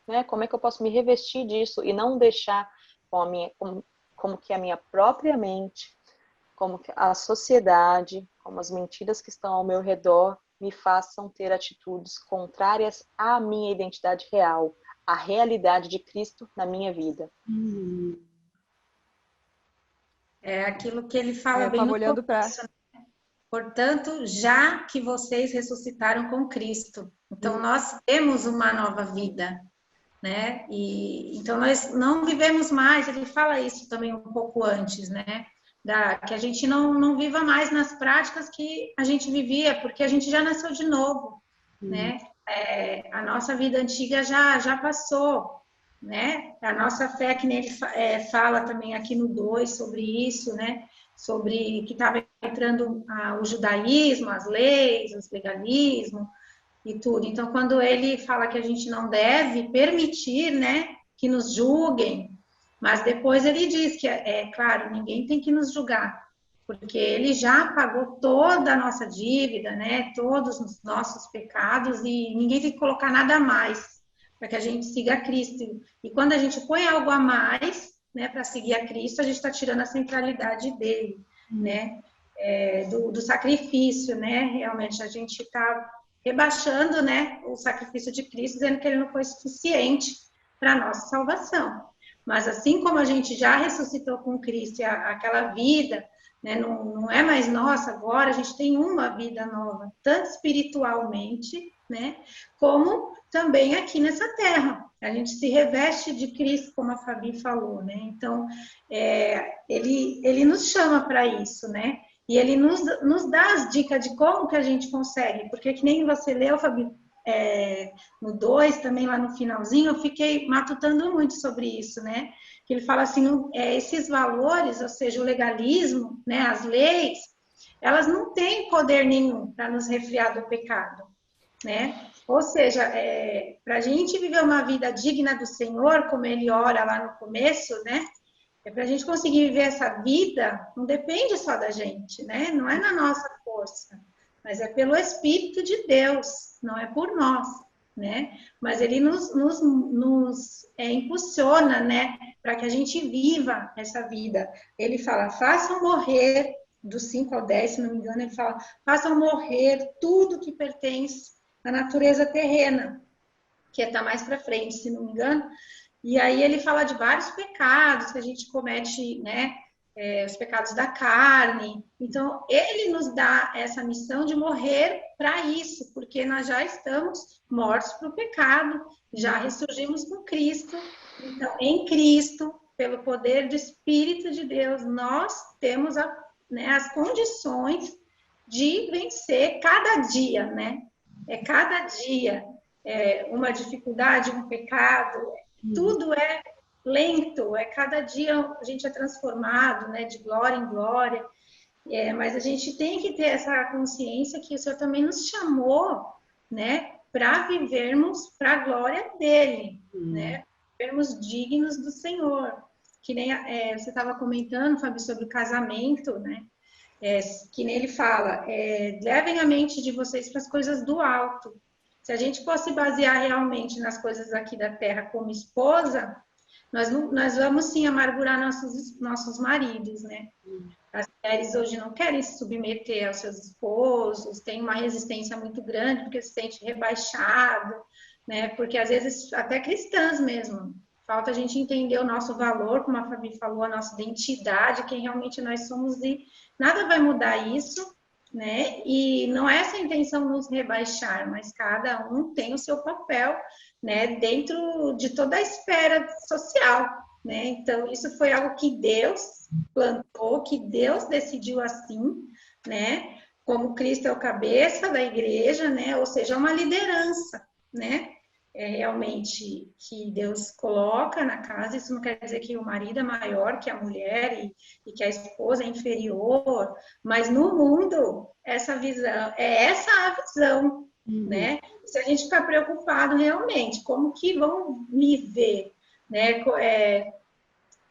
né, como é que eu posso me revestir disso e não deixar como que a minha própria mente, como que a sociedade, como as mentiras que estão ao meu redor me façam ter atitudes contrárias à minha identidade real, à realidade de Cristo na minha vida. É aquilo que ele fala bem no começo. Portanto, já que vocês ressuscitaram com Cristo, então nós temos uma nova vida, né? E então nós não vivemos mais. Ele fala isso também um pouco antes, né? Que a gente não viva mais nas práticas que a gente vivia, porque a gente já nasceu de novo, né? A nossa vida antiga já passou, né? A nossa fé, que nem ele fala também aqui no 2 sobre isso, né? Sobre que estava entrando o judaísmo, as leis, os legalismos e tudo. Então, quando ele fala que a gente não deve permitir, né, que nos julguem, mas depois ele diz que, claro, ninguém tem que nos julgar, porque ele já pagou toda a nossa dívida, né? Todos os nossos pecados, e ninguém tem que colocar nada a mais para que a gente siga a Cristo. E quando a gente põe algo a mais, né, para seguir a Cristo, a gente está tirando a centralidade dele, né? Do sacrifício, né? Realmente a gente está rebaixando, né, o sacrifício de Cristo, dizendo que ele não foi suficiente para a nossa salvação. Mas assim como a gente já ressuscitou com Cristo, e aquela vida, né, não é mais nossa agora, a gente tem uma vida nova, tanto espiritualmente, né, como também aqui nessa terra. A gente se reveste de Cristo, como a Fabi falou, né? Então, ele nos chama para isso, né? E ele nos dá as dicas de como que a gente consegue, porque que nem você leu, Fabi, no 2, também lá no finalzinho, eu fiquei matutando muito sobre isso, né? Que ele fala assim, esses valores, ou seja, o legalismo, né, as leis, elas não têm poder nenhum para nos resfriar do pecado, né? Ou seja, para a gente viver uma vida digna do Senhor, como ele ora lá no começo, né? Para a gente conseguir viver essa vida, não depende só da gente, né? Não é na nossa força, mas é pelo Espírito de Deus, não é por nós, né? Mas ele nos impulsiona, né? Para que a gente viva essa vida. Ele fala, façam morrer, do 5 ao 10, se não me engano, ele fala, façam morrer tudo que pertence à natureza terrena, que está mais para frente, se não me engano. E aí ele fala de vários pecados que a gente comete, né? Os pecados da carne. Então, ele nos dá essa missão de morrer para isso, porque nós já estamos mortos para o pecado, já ressurgimos com Cristo. Então, em Cristo, pelo poder do Espírito de Deus, nós temos as condições de vencer cada dia, né? Cada dia uma dificuldade, um pecado, tudo é lento, cada dia a gente é transformado, né, de glória em glória, mas a gente tem que ter essa consciência que o Senhor também nos chamou, né, para vivermos para a glória dele, né, vivermos dignos do Senhor, que nem você estava comentando, Fabi, sobre o casamento, né, que nem ele fala, levem a mente de vocês para as coisas do alto. Se a gente fosse basear realmente nas coisas aqui da terra como esposa, nós vamos sim amargurar nossos maridos, né? As mulheres hoje não querem se submeter aos seus esposos, tem uma resistência muito grande porque se sente rebaixado, né? Porque às vezes até cristãs mesmo, falta a gente entender o nosso valor, como a Fabi falou, a nossa identidade, quem realmente nós somos, e nada vai mudar isso, né? E não é essa a intenção nos rebaixar, mas cada um tem o seu papel, né? Dentro de toda a esfera social, né? Então, isso foi algo que Deus plantou, que Deus decidiu assim, né? Como Cristo é o cabeça da igreja, né? Ou seja, uma liderança, né? Realmente que Deus coloca na casa. Isso não quer dizer que o marido é maior que a mulher e que a esposa é inferior, mas no mundo essa visão essa a visão, né? Se a gente ficar preocupado realmente, como que vão me ver, né?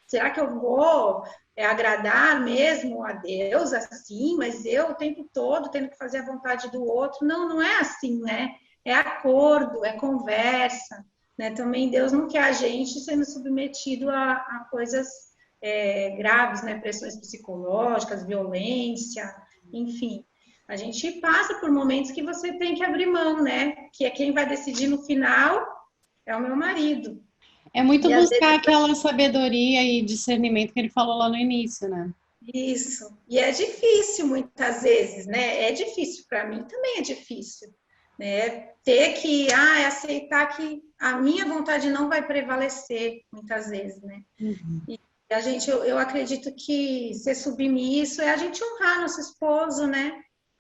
Será que eu vou agradar mesmo a Deus assim, mas eu o tempo todo tendo que fazer a vontade do outro? Não, não é assim, né? É acordo, é conversa, né? Também Deus não quer a gente sendo submetido a coisas graves, né? Pressões psicológicas, violência, enfim. A gente passa por momentos que você tem que abrir mão, né? Que quem vai decidir no final é o meu marido. É muito buscar aquela sabedoria e discernimento que ele falou lá no início, né? Isso. E é difícil muitas vezes, né? É difícil para mim, também é difícil. Né? Ter que aceitar que a minha vontade não vai prevalecer muitas vezes, né? E eu acredito que ser submisso é a gente honrar nosso esposo, né?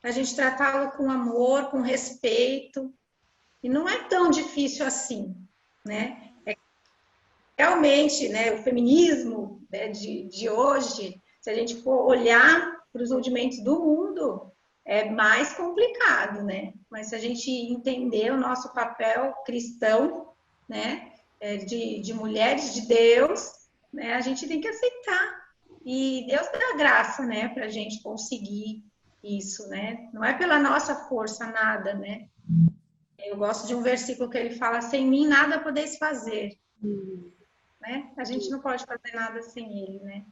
A gente tratá-lo com amor, com respeito, e não é tão difícil assim, né? Realmente, né, o feminismo, né, de hoje, se a gente for olhar para os rudimentos do mundo, é mais complicado, né? Mas se a gente entender o nosso papel cristão, né, de mulheres de Deus, né, a gente tem que aceitar, e Deus dá graça, né, para a gente conseguir isso, né? Não é pela nossa força nada, né? Eu gosto de um versículo que ele fala: sem mim nada podeis fazer, né? A gente não pode fazer nada sem ele, né?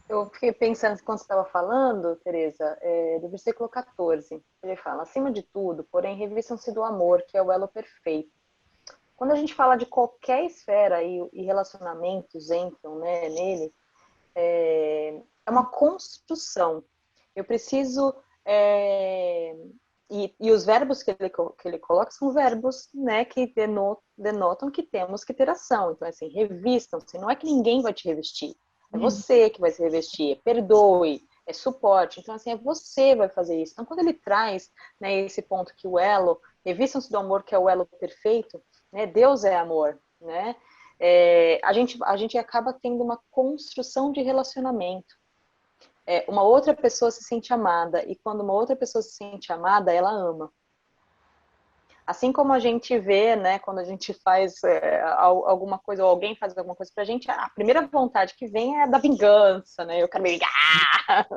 Eu fiquei pensando, quando você estava falando, Tereza, do versículo 14, ele fala: acima de tudo, porém, revistam-se do amor, que é o elo perfeito. Quando a gente fala de qualquer esfera e relacionamentos entram, né, nele, é uma construção. Eu preciso. E os verbos que ele coloca são verbos, né, que denotam que temos que ter ação. Então, assim, revistam-se. Não é que ninguém vai te revestir. É você que vai se revestir. Perdoe. É suporte. Então, assim, é você que vai fazer isso. Então, quando ele traz, né, esse ponto que o elo, revistam-se do amor, que é o elo perfeito, né, Deus é amor, né? A gente acaba tendo uma construção de relacionamento. Uma outra pessoa se sente amada, e quando uma outra pessoa se sente amada, ela ama. Assim como a gente vê, né, quando a gente faz alguma coisa, ou alguém faz alguma coisa pra gente, a primeira vontade que vem é da vingança, né? Eu quero me vingar,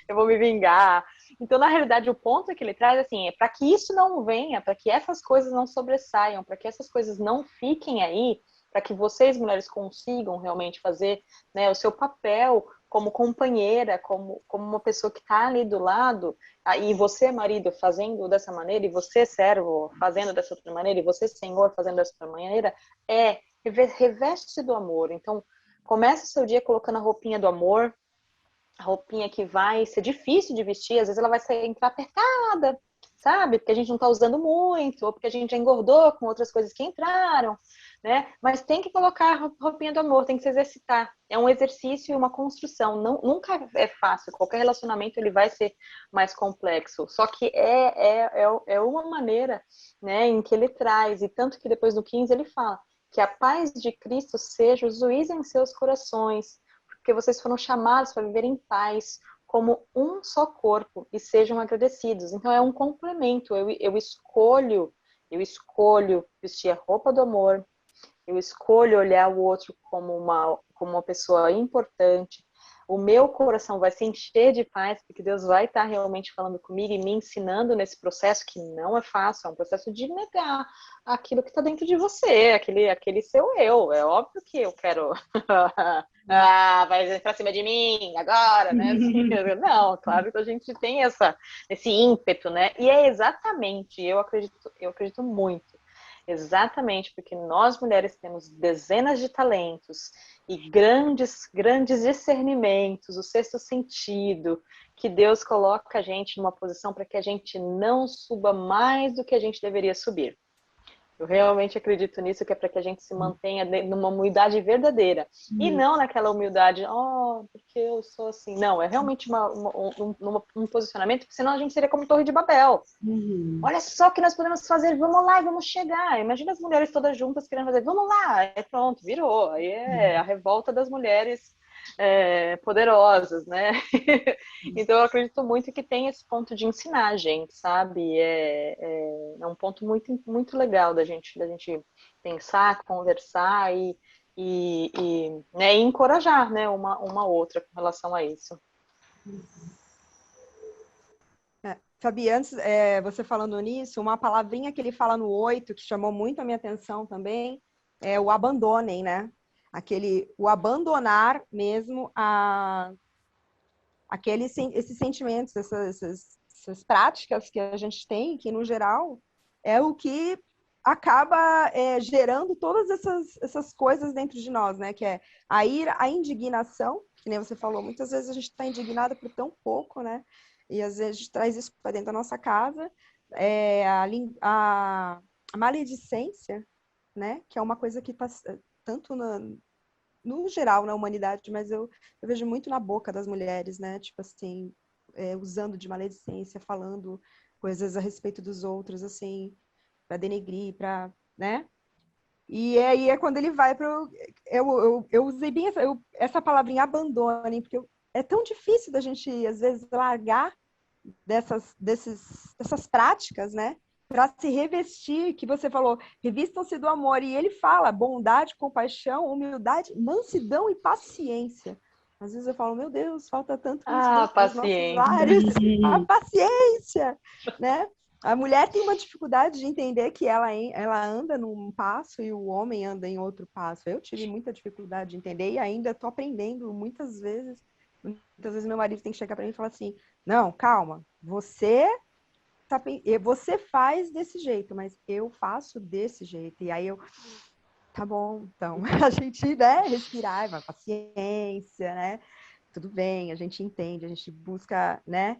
eu vou me vingar. Então, na realidade, o ponto que ele traz, assim, é para que isso não venha, para que essas coisas não sobressaiam, para que essas coisas não fiquem aí, para que vocês, mulheres, consigam realmente fazer, né, o seu papel como companheira, como uma pessoa que está ali do lado, e você, marido, fazendo dessa maneira, e você, servo, fazendo dessa outra maneira, e você, senhor, fazendo dessa outra maneira, reveste-se do amor. Então, comece o seu dia colocando a roupinha do amor, a roupinha que vai ser difícil de vestir, às vezes ela vai entrar apertada, sabe? Porque a gente não está usando muito, ou porque a gente já engordou com outras coisas que entraram, né? Mas tem que colocar a roupinha do amor, tem que se exercitar. É um exercício e uma construção. Nunca é fácil. Qualquer relacionamento ele vai ser mais complexo. Só que é uma maneira, né, em que ele traz. E tanto que depois no 15 ele fala que a paz de Cristo seja o juiz em seus corações, porque vocês foram chamados para viver em paz, como um só corpo, e sejam agradecidos. Então é um complemento. Eu escolho vestir a roupa do amor, eu escolho olhar o outro como uma pessoa importante. O meu coração vai se encher de paz, porque Deus vai estar realmente falando comigo e me ensinando nesse processo, que não é fácil, é um processo de negar aquilo que está dentro de você, aquele seu eu. É óbvio que eu quero vai pra cima de mim agora, né? Não, claro que a gente tem esse ímpeto, né? E é exatamente, eu acredito muito, exatamente porque nós mulheres temos dezenas de talentos e grandes discernimentos, o sexto sentido, que Deus coloca a gente numa posição para que a gente não suba mais do que a gente deveria subir. Eu realmente acredito nisso, que é para que a gente se mantenha numa humildade verdadeira. E não naquela humildade, porque eu sou assim. Não, é realmente um posicionamento, porque senão a gente seria como Torre de Babel. Olha só o que nós podemos fazer, vamos lá e vamos chegar. Imagina as mulheres todas juntas querendo fazer, vamos lá, pronto, virou. Aí é a revolta das mulheres poderosas, né? Então eu acredito muito que tem esse ponto de ensinar a gente, sabe? É um ponto muito, muito legal da gente pensar, conversar né, e encorajar, né, uma outra com relação a isso. Fabi, antes, você falando nisso, uma palavrinha que ele fala no 8, que chamou muito a minha atenção também, é o abandonem, né? O abandonar mesmo esses sentimentos, essas práticas que a gente tem, que no geral é o que acaba gerando todas essas coisas dentro de nós, né? Que é a ira, a indignação, que nem você falou, muitas vezes a gente está indignada por tão pouco, né? E às vezes a gente traz isso para dentro da nossa casa, a maledicência, né? Que é uma coisa que está tanto no geral na humanidade, mas eu vejo muito na boca das mulheres, né? Tipo assim, usando de maledicência, falando coisas a respeito dos outros, assim, para denegrir, para, né? E aí é quando ele vai para eu usei bem essa palavrinha abandonem, porque é tão difícil da gente às vezes largar dessas práticas, né? Para se revestir, que você falou, revistam-se do amor. E ele fala bondade, compaixão, humildade, mansidão e paciência. Às vezes eu falo, meu Deus, falta tanto isso Ah, nos nossos paciência. lares. A paciência, né? A mulher tem uma dificuldade de entender que ela anda num passo e o homem anda em outro passo. Eu tive muita dificuldade de entender e ainda estou aprendendo muitas vezes. Muitas vezes meu marido tem que chegar para mim e falar assim, não, calma, você faz desse jeito, mas eu faço desse jeito. E aí eu, tá bom, então a gente, né, respirar, vai, paciência, né? Tudo bem, a gente entende, a gente busca, né?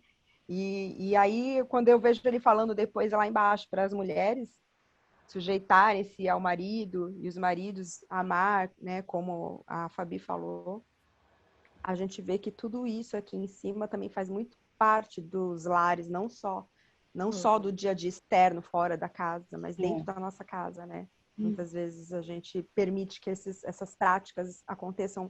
E aí, quando eu vejo ele falando depois lá embaixo para as mulheres sujeitarem-se ao marido e os maridos amar, né, como a Fabi falou, a gente vê que tudo isso aqui em cima também faz muito parte dos lares, não só do dia a dia externo, fora da casa, mas dentro da nossa casa, né? Muitas vezes a gente permite que essas práticas aconteçam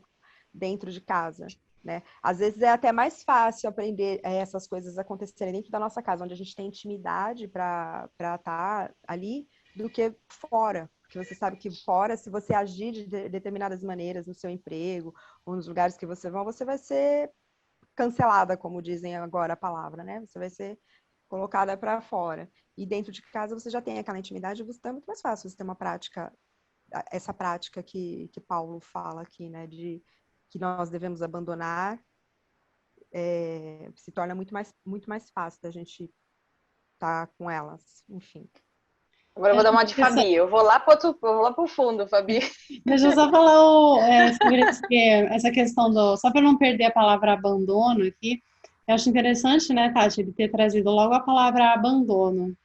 dentro de casa, né? Às vezes é até mais fácil aprender essas coisas acontecerem dentro da nossa casa, onde a gente tem intimidade para estar ali, do que fora. Porque você sabe que fora, se você agir de determinadas maneiras no seu emprego ou nos lugares que você vai ser cancelada, como dizem agora a palavra, né? Você vai ser colocada para fora. E dentro de casa você já tem aquela intimidade, então é muito mais fácil você ter uma prática, essa prática que Paulo fala aqui, né? De que nós devemos abandonar, se torna muito mais fácil da gente estar com elas, enfim. Agora eu vou dar uma de Fabi. Eu vou lá pro fundo, Fabi. Deixa eu só falar sobre essa questão só para não perder a palavra abandono aqui, eu acho interessante, né, Tati, ele ter trazido logo a palavra abandono.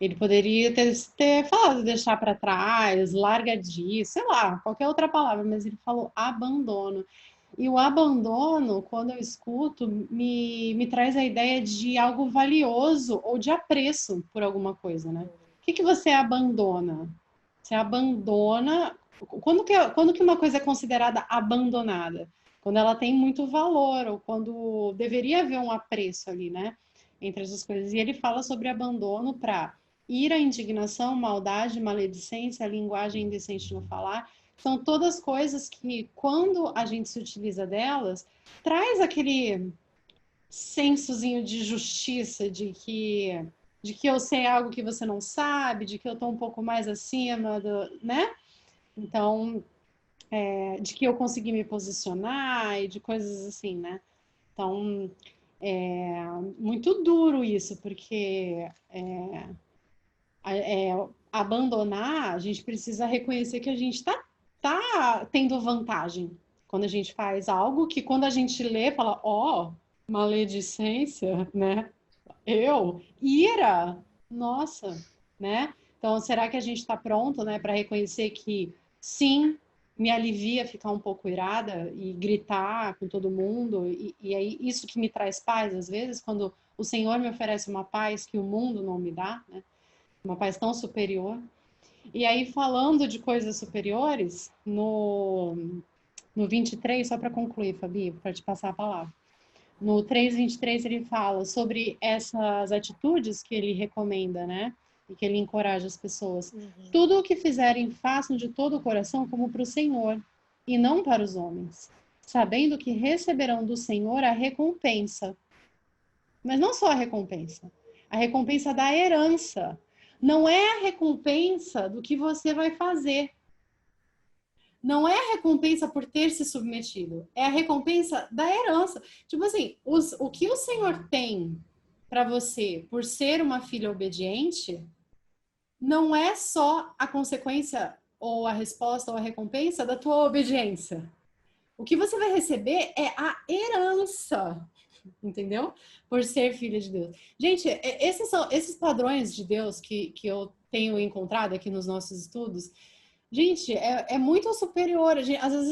Ele poderia ter falado deixar para trás, larga disso, sei lá, qualquer outra palavra, mas ele falou abandono. E o abandono, quando eu escuto, me traz a ideia de algo valioso ou de apreço por alguma coisa, né? O que você abandona? Você abandona... Quando que uma coisa é considerada abandonada? Quando ela tem muito valor, ou quando deveria haver um apreço ali, né? Entre essas coisas. E ele fala sobre abandono para ira, indignação, maldade, maledicência, linguagem indecente no falar. São todas coisas que, quando a gente se utiliza delas, traz aquele sensozinho de justiça, de que eu sei algo que você não sabe, de que eu estou um pouco mais acima, né? Então, de que eu consegui me posicionar e de coisas assim, né? Então, é muito duro isso, porque abandonar, a gente precisa reconhecer que a gente tá tendo vantagem quando a gente faz algo que quando a gente lê, fala, maledicência, né? Ira, nossa, né? Então, será que a gente está pronto, né, para reconhecer que sim, me alivia ficar um pouco irada e gritar com todo mundo, e aí isso que me traz paz, às vezes, quando o Senhor me oferece uma paz que o mundo não me dá, né? Uma paz tão superior. E aí, falando de coisas superiores, no 23, só para concluir, Fabi, para te passar a palavra. No 3:23 ele fala sobre essas atitudes que ele recomenda, né? E que ele encoraja as pessoas. Tudo o que fizerem, façam de todo o coração como para o Senhor, e não para os homens, sabendo que receberão do Senhor a recompensa. Mas não só a recompensa da herança. Não é a recompensa do que você vai fazer. Não é a recompensa por ter se submetido, é a recompensa da herança. Tipo assim, o que o Senhor tem para você por ser uma filha obediente não é só a consequência ou a resposta ou a recompensa da tua obediência. O que você vai receber é a herança, entendeu? Por ser filha de Deus. Gente, esses padrões de Deus que eu tenho encontrado aqui nos nossos estudos. Gente, é muito superior. Às vezes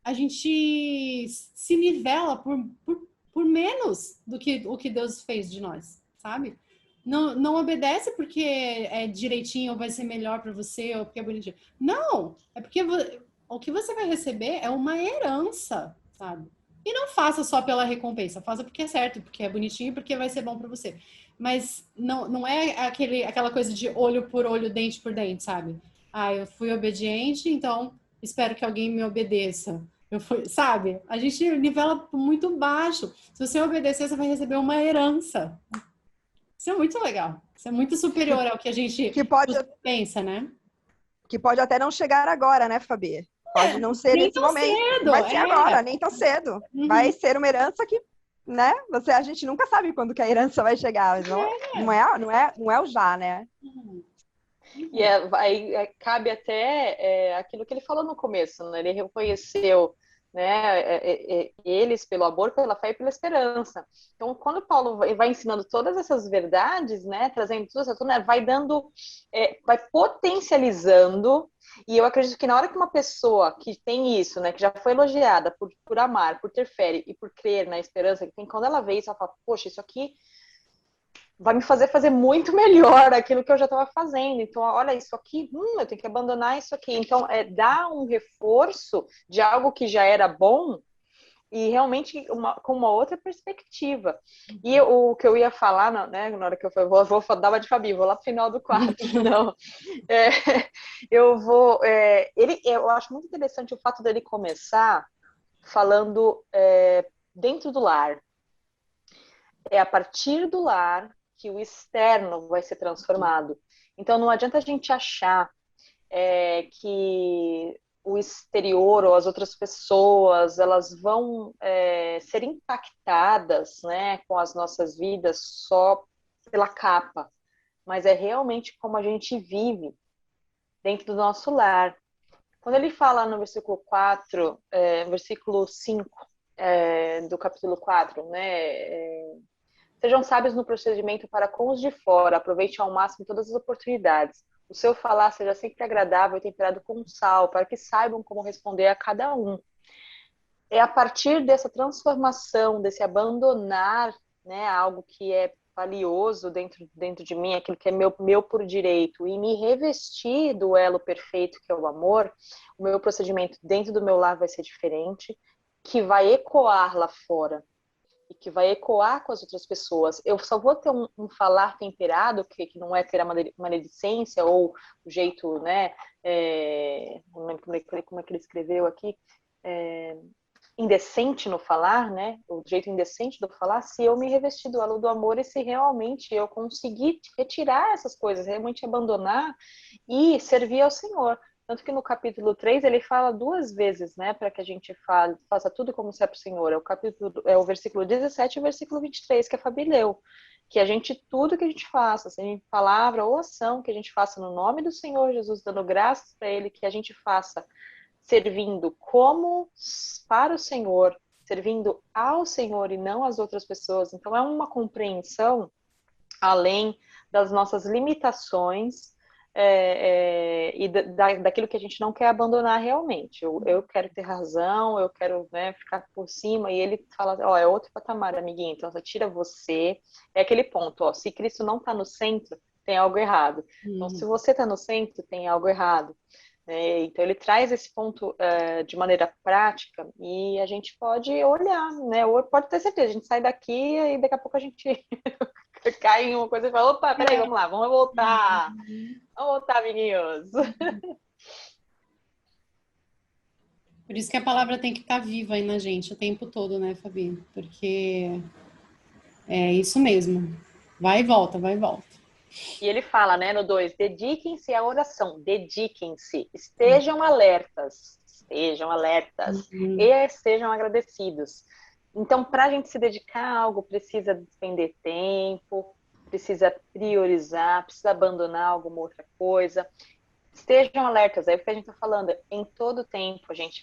a gente se nivela por menos do que o que Deus fez de nós, sabe? Não obedece porque é direitinho ou vai ser melhor para você ou porque é bonitinho. Não! É porque o que você vai receber é uma herança, sabe? E não faça só pela recompensa, faça porque é certo, porque é bonitinho, porque vai ser bom para você. Mas não é aquela coisa de olho por olho, dente por dente, sabe? Eu fui obediente, então espero que alguém me obedeça. Sabe? A gente nivela muito baixo. Se você obedecer, você vai receber uma herança. Isso é muito legal. Isso é muito superior ao que a gente Que pode, pensa, né? que pode até não chegar agora, né, Fabi? Pode não ser Nem nesse tão momento. cedo, Vai ser agora, nem tão cedo. Uhum. Vai ser uma herança que, né? A gente nunca sabe quando que a herança vai chegar. Mas não é o já, né? E aí cabe até aquilo que ele falou no começo, né? Ele reconheceu, né, eles pelo amor, pela fé e pela esperança. Então, quando Paulo vai ensinando todas essas verdades, né, trazendo tudo isso, né, vai dando, vai potencializando. E eu acredito que na hora que uma pessoa que tem isso, né, que já foi elogiada por amar, por ter fé e por crer na esperança que tem, quando ela vê isso, ela fala, poxa, isso aqui vai me fazer muito melhor aquilo que eu já estava fazendo. Então, olha, isso aqui, eu tenho que abandonar isso aqui. Então, dar um reforço de algo que já era bom e realmente com uma outra perspectiva. E o que eu ia falar, né, na hora que eu vou dar uma de Fabi, vou lá pro final do quadro, não. Eu acho muito interessante o fato dele começar falando dentro do lar. É a partir do lar que o externo vai ser transformado. Então, não adianta a gente achar que o exterior ou as outras pessoas, elas vão ser impactadas, né, com as nossas vidas só pela capa, mas é realmente como a gente vive dentro do nosso lar. Quando ele fala no versículo 4, versículo 5 do capítulo 4, né, sejam sábios no procedimento para com os de fora, aproveite ao máximo todas as oportunidades. O seu falar seja sempre agradável e temperado com sal, para que saibam como responder a cada um. É a partir dessa transformação, desse abandonar, né, algo que é valioso dentro de mim, aquilo que é meu por direito, e me revestir do elo perfeito que é o amor, o meu procedimento dentro do meu lar vai ser diferente, que vai ecoar lá fora. E que vai ecoar com as outras pessoas. Eu só vou ter um falar temperado, que não é ter a maledicência ou o jeito, né, como é que ele escreveu aqui, indecente no falar, né, o jeito indecente do falar, se eu me revestir do elo do amor e se realmente eu conseguir retirar essas coisas, realmente abandonar e servir ao Senhor. Tanto que no capítulo 3 ele fala 2 vezes, né, para que a gente faça tudo como se é para o Senhor. É o versículo 17 e o versículo 23, que a Fabi leu. Que tudo que a gente faça, seja palavra ou ação, que a gente faça no nome do Senhor Jesus, dando graças para Ele, que a gente faça servindo como para o Senhor, servindo ao Senhor e não às outras pessoas. Então é uma compreensão além das nossas limitações, e daquilo que a gente não quer abandonar realmente. Eu quero ter razão, eu quero, né, ficar por cima, e ele fala, é outro patamar, amiguinho, então você tira você, é aquele ponto, se Cristo não está no centro, tem algo errado. Então, se você está no centro, tem algo errado. Então ele traz esse ponto de maneira prática e a gente pode olhar, né? Ou pode ter certeza, a gente sai daqui e daqui a pouco a gente cai em uma coisa e fala, opa, peraí, vamos lá, vamos voltar. Vamos voltar, amiguinhos. Por isso que a palavra tem que estar viva aí na gente o tempo todo, né, Fabi? Porque é isso mesmo. Vai e volta, vai e volta. E ele fala, né, no 2, dediquem-se à oração, dediquem-se, estejam alertas, e sejam agradecidos. Então, para a gente se dedicar a algo, precisa despender tempo, precisa priorizar, precisa abandonar alguma outra coisa. Estejam alertas, é o que a gente está falando, em todo tempo a gente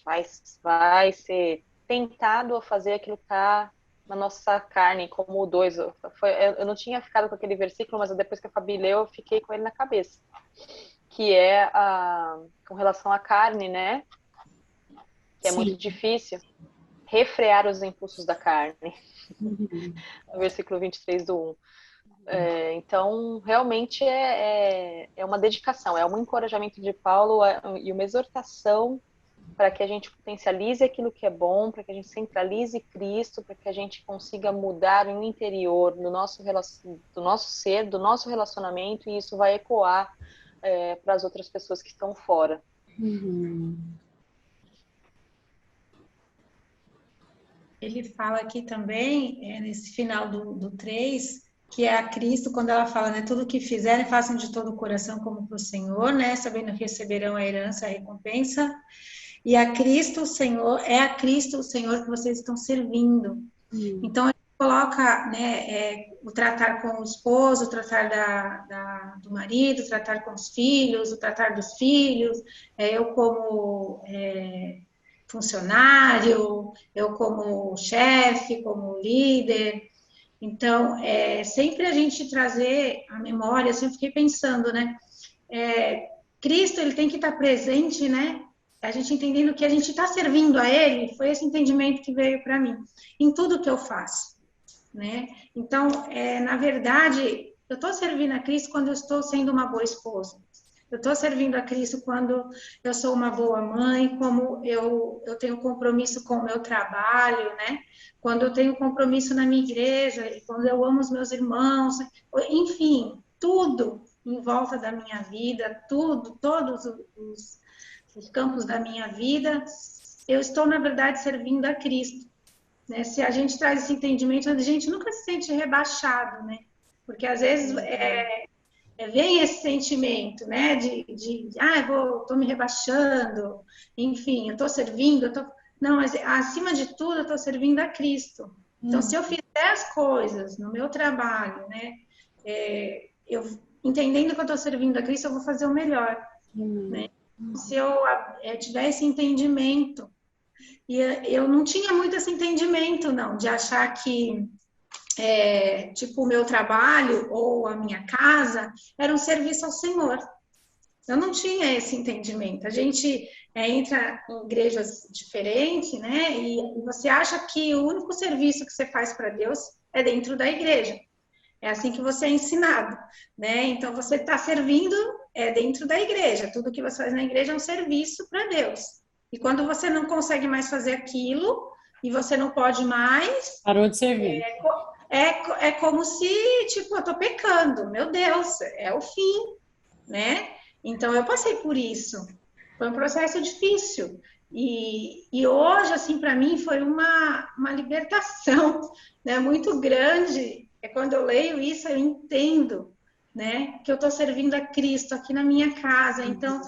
vai ser tentado a fazer aquilo que está na nossa carne, como o 2. Eu não tinha ficado com aquele versículo, mas depois que a Fabi leu, eu fiquei com ele na cabeça. Que é com relação à carne, né? Que é muito difícil refrear os impulsos da carne. No versículo 23 do 1. Então, realmente é uma dedicação, é um encorajamento de Paulo e uma exortação para que a gente potencialize aquilo que é bom, para que a gente centralize Cristo, para que a gente consiga mudar no interior, do nosso ser, do nosso relacionamento, e isso vai ecoar para as outras pessoas que estão fora. ele fala aqui também, nesse final do 3, que é a Cristo, quando ela fala, né, tudo que fizerem, façam de todo o coração como para o Senhor, né, sabendo que receberão a herança, a recompensa. E a Cristo, o Senhor, é a Cristo, o Senhor, que vocês estão servindo. Então, ele coloca, né, o tratar com o esposo, o tratar do marido, o tratar com os filhos, o tratar dos filhos, eu como funcionário, eu como chefe, como líder. Então, sempre a gente trazer a memória, eu sempre fiquei pensando, né, Cristo, ele tem que estar presente, né, a gente entendendo que a gente está servindo a ele, foi esse entendimento que veio para mim, em tudo que eu faço, né? Então, na verdade, eu estou servindo a Cristo quando eu estou sendo uma boa esposa. Eu estou servindo a Cristo quando eu sou uma boa mãe, como eu tenho compromisso com o meu trabalho, né? Quando eu tenho compromisso na minha igreja, quando eu amo os meus irmãos, enfim, tudo em volta da minha vida, todos os campos da minha vida, eu estou, na verdade, servindo a Cristo. Né? Se a gente traz esse entendimento, a gente nunca se sente rebaixado, né? Porque às vezes vem esse sentimento, né? Estou me rebaixando, enfim, eu estou servindo, Não, mas acima de tudo, eu estou servindo a Cristo. Então, se eu fizer as coisas no meu trabalho, né? Eu entendendo que eu estou servindo a Cristo, eu vou fazer o melhor, né? Se eu tiver esse entendimento, e eu não tinha muito esse entendimento, não, de achar que, tipo, o meu trabalho ou a minha casa era um serviço ao Senhor. Eu não tinha esse entendimento. A gente entra em igrejas diferentes, né? E você acha que o único serviço que você faz para Deus é dentro da igreja. É assim que você é ensinado, né? Então, você está servindo dentro da igreja. Tudo que você faz na igreja é um serviço para Deus. E quando você não consegue mais fazer aquilo, e você não pode mais... Parou de servir. É como se, tipo, eu tô pecando. Meu Deus, é o fim, né? Então, eu passei por isso. Foi um processo difícil. E hoje, assim, para mim, foi uma libertação, né, muito grande. Quando eu leio isso, eu entendo, né, que eu estou servindo a Cristo aqui na minha casa. Então,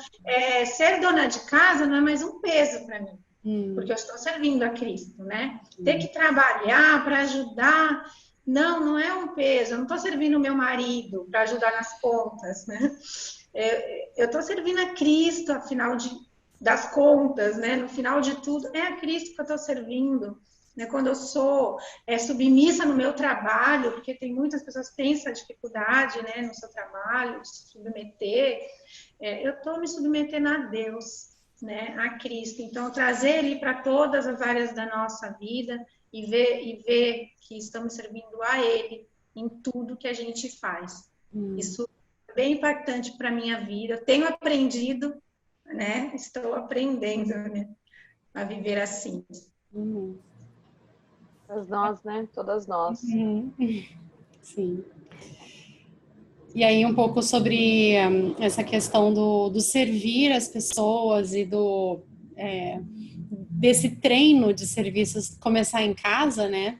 ser dona de casa não é mais um peso para mim, porque eu estou servindo a Cristo, né? Ter que trabalhar para ajudar, não é um peso. Eu não estou servindo o meu marido para ajudar nas contas, né? Eu estou servindo a Cristo, afinal das contas, né? No final de tudo, é a Cristo que eu estou servindo. Né? Quando eu sou submissa no meu trabalho, porque tem muitas pessoas que têm essa dificuldade, né, no seu trabalho, de se submeter, eu estou me submetendo a Deus, né, a Cristo. Então, trazer Ele para todas as áreas da nossa vida e ver que estamos servindo a Ele em tudo que a gente faz. Isso é bem impactante para a minha vida. Eu tenho aprendido, né, estou aprendendo, né, a viver assim. Todas nós, né? Todas nós. Sim. E aí um pouco sobre essa questão do servir as pessoas e desse treino de serviços começar em casa, né?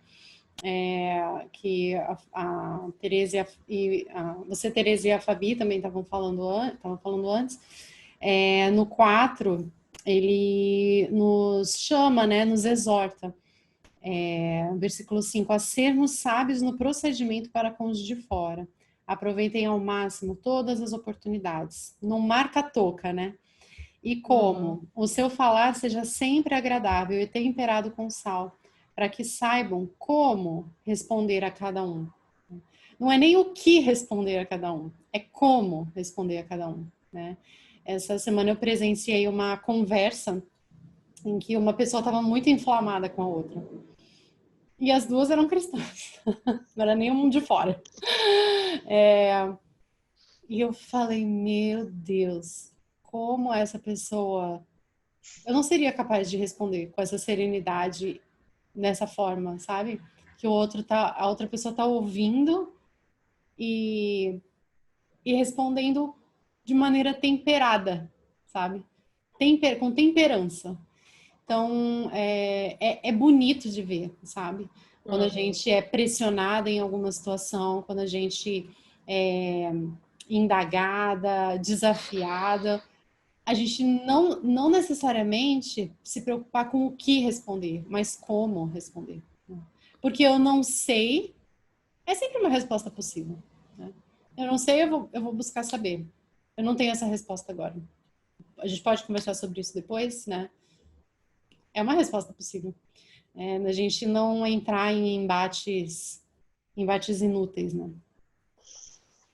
Que a Tereza você, Tereza, e a Fabi também estavam falando antes. No 4, ele nos chama, né? Nos exorta. Versículo 5, a sermos sábios no procedimento para com os de fora. Aproveitem ao máximo todas as oportunidades. Não marca toca, né? E como o seu falar seja sempre agradável e temperado com sal, para que saibam como responder a cada um. Não é nem o que responder a cada um, é como responder a cada um, né? Essa semana eu presenciei uma conversa em que uma pessoa estava muito inflamada com a outra. E as duas eram cristãs, não era nenhum de fora. E eu falei, meu Deus, como essa pessoa... Eu não seria capaz de responder com essa serenidade, nessa forma, sabe? Que a outra pessoa tá ouvindo e respondendo de maneira temperada, sabe? Com temperança. Então, é bonito de ver, sabe? Quando a gente é pressionada em alguma situação, quando a gente é indagada, desafiada, a gente não necessariamente se preocupar com o que responder, mas como responder. Né? Porque eu não sei, é sempre uma resposta possível. Né? Eu não sei, eu vou buscar saber. Eu não tenho essa resposta agora. A gente pode conversar sobre isso depois, né? É uma resposta possível. A gente não entrar em embates inúteis, né?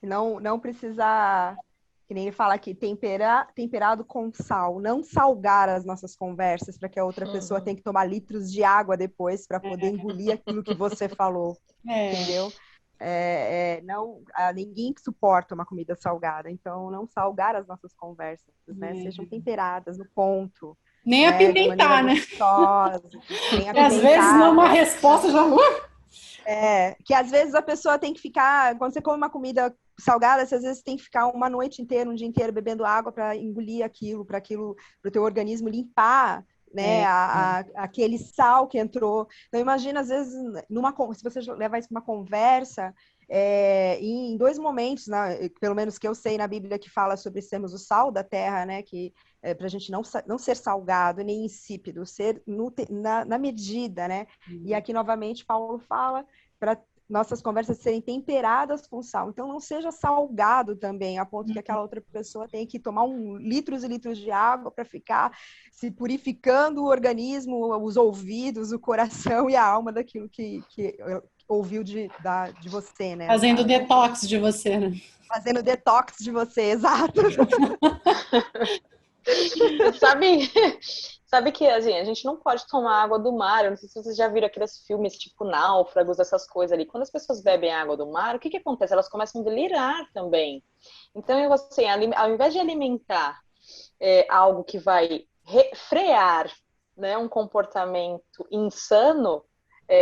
Não precisar, que nem ele fala aqui, temperado com sal, não salgar as nossas conversas para que a outra pessoa tenha que tomar litros de água depois para poder engolir aquilo que você falou, entendeu? Não, ninguém suporta uma comida salgada, então não salgar as nossas conversas, né? Sejam temperadas no ponto, nem né? De apimentar, maneira né? gostosa, nem Às vezes não é uma apimentada. resposta já. Que às vezes a pessoa tem que ficar, quando você come uma comida salgada, você às vezes tem que ficar uma noite inteira, um dia inteiro bebendo água para engolir aquilo, para o teu organismo limpar, né, aquele sal que entrou. Então imagina às vezes se você levar isso para uma conversa, em dois momentos, né, pelo menos que eu sei na Bíblia que fala sobre sermos o sal da terra, né, que para a gente não ser salgado nem insípido, ser na medida, né? E aqui novamente Paulo fala para nossas conversas serem temperadas com sal. Então não seja salgado também, a ponto que aquela outra pessoa tenha que tomar litros e litros de água para ficar se purificando o organismo, os ouvidos, o coração e a alma daquilo que ouviu de você, né? Fazendo detox de você, né? Fazendo detox de você, exato. Sabe que assim, a gente não pode tomar água do mar. Eu não sei se vocês já viram aqueles filmes tipo Náufragos, essas coisas ali. Quando as pessoas bebem água do mar, o que acontece? Elas começam a delirar também. Então, assim, ao invés de alimentar algo que vai frear, né, um comportamento insano,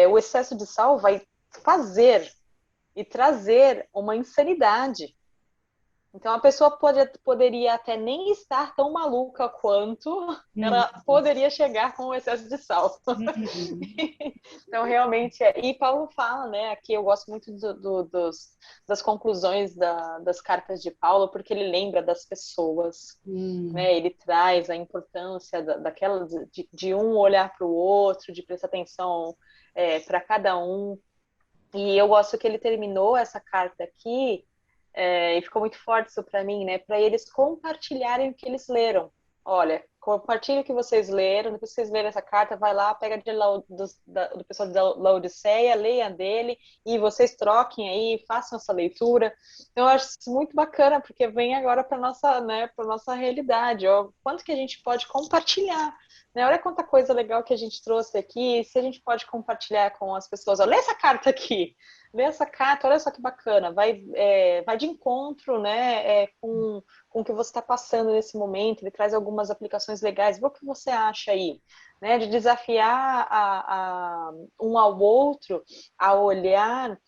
o excesso de sal vai fazer e trazer uma insanidade. Então, a pessoa poderia até nem estar tão maluca quanto ela poderia chegar com o excesso de sal. Então, realmente, e Paulo fala, né, aqui eu gosto muito das conclusões das cartas de Paulo, porque ele lembra das pessoas, né, ele traz a importância daquela de um olhar para o outro, de prestar atenção para cada um. E eu gosto que ele terminou essa carta aqui, e ficou muito forte isso para mim, né? Para eles compartilharem o que eles leram. Olha, compartilhe o que vocês leram, depois que vocês lerem essa carta, vai lá, pega do pessoal da Laodiceia, leia dele, e vocês troquem aí, façam essa leitura. Então, eu acho isso muito bacana, porque vem agora para nossa, né, para nossa realidade. Ó, quanto que a gente pode compartilhar, né? Olha quanta coisa legal que a gente trouxe aqui, se a gente pode compartilhar com as pessoas. Ó, lê essa carta aqui, lê essa carta, olha só que bacana, vai de encontro, né, com o que você está passando nesse momento, ele traz algumas aplicações legais, vê o que você acha aí, né, de desafiar um ao outro a olhar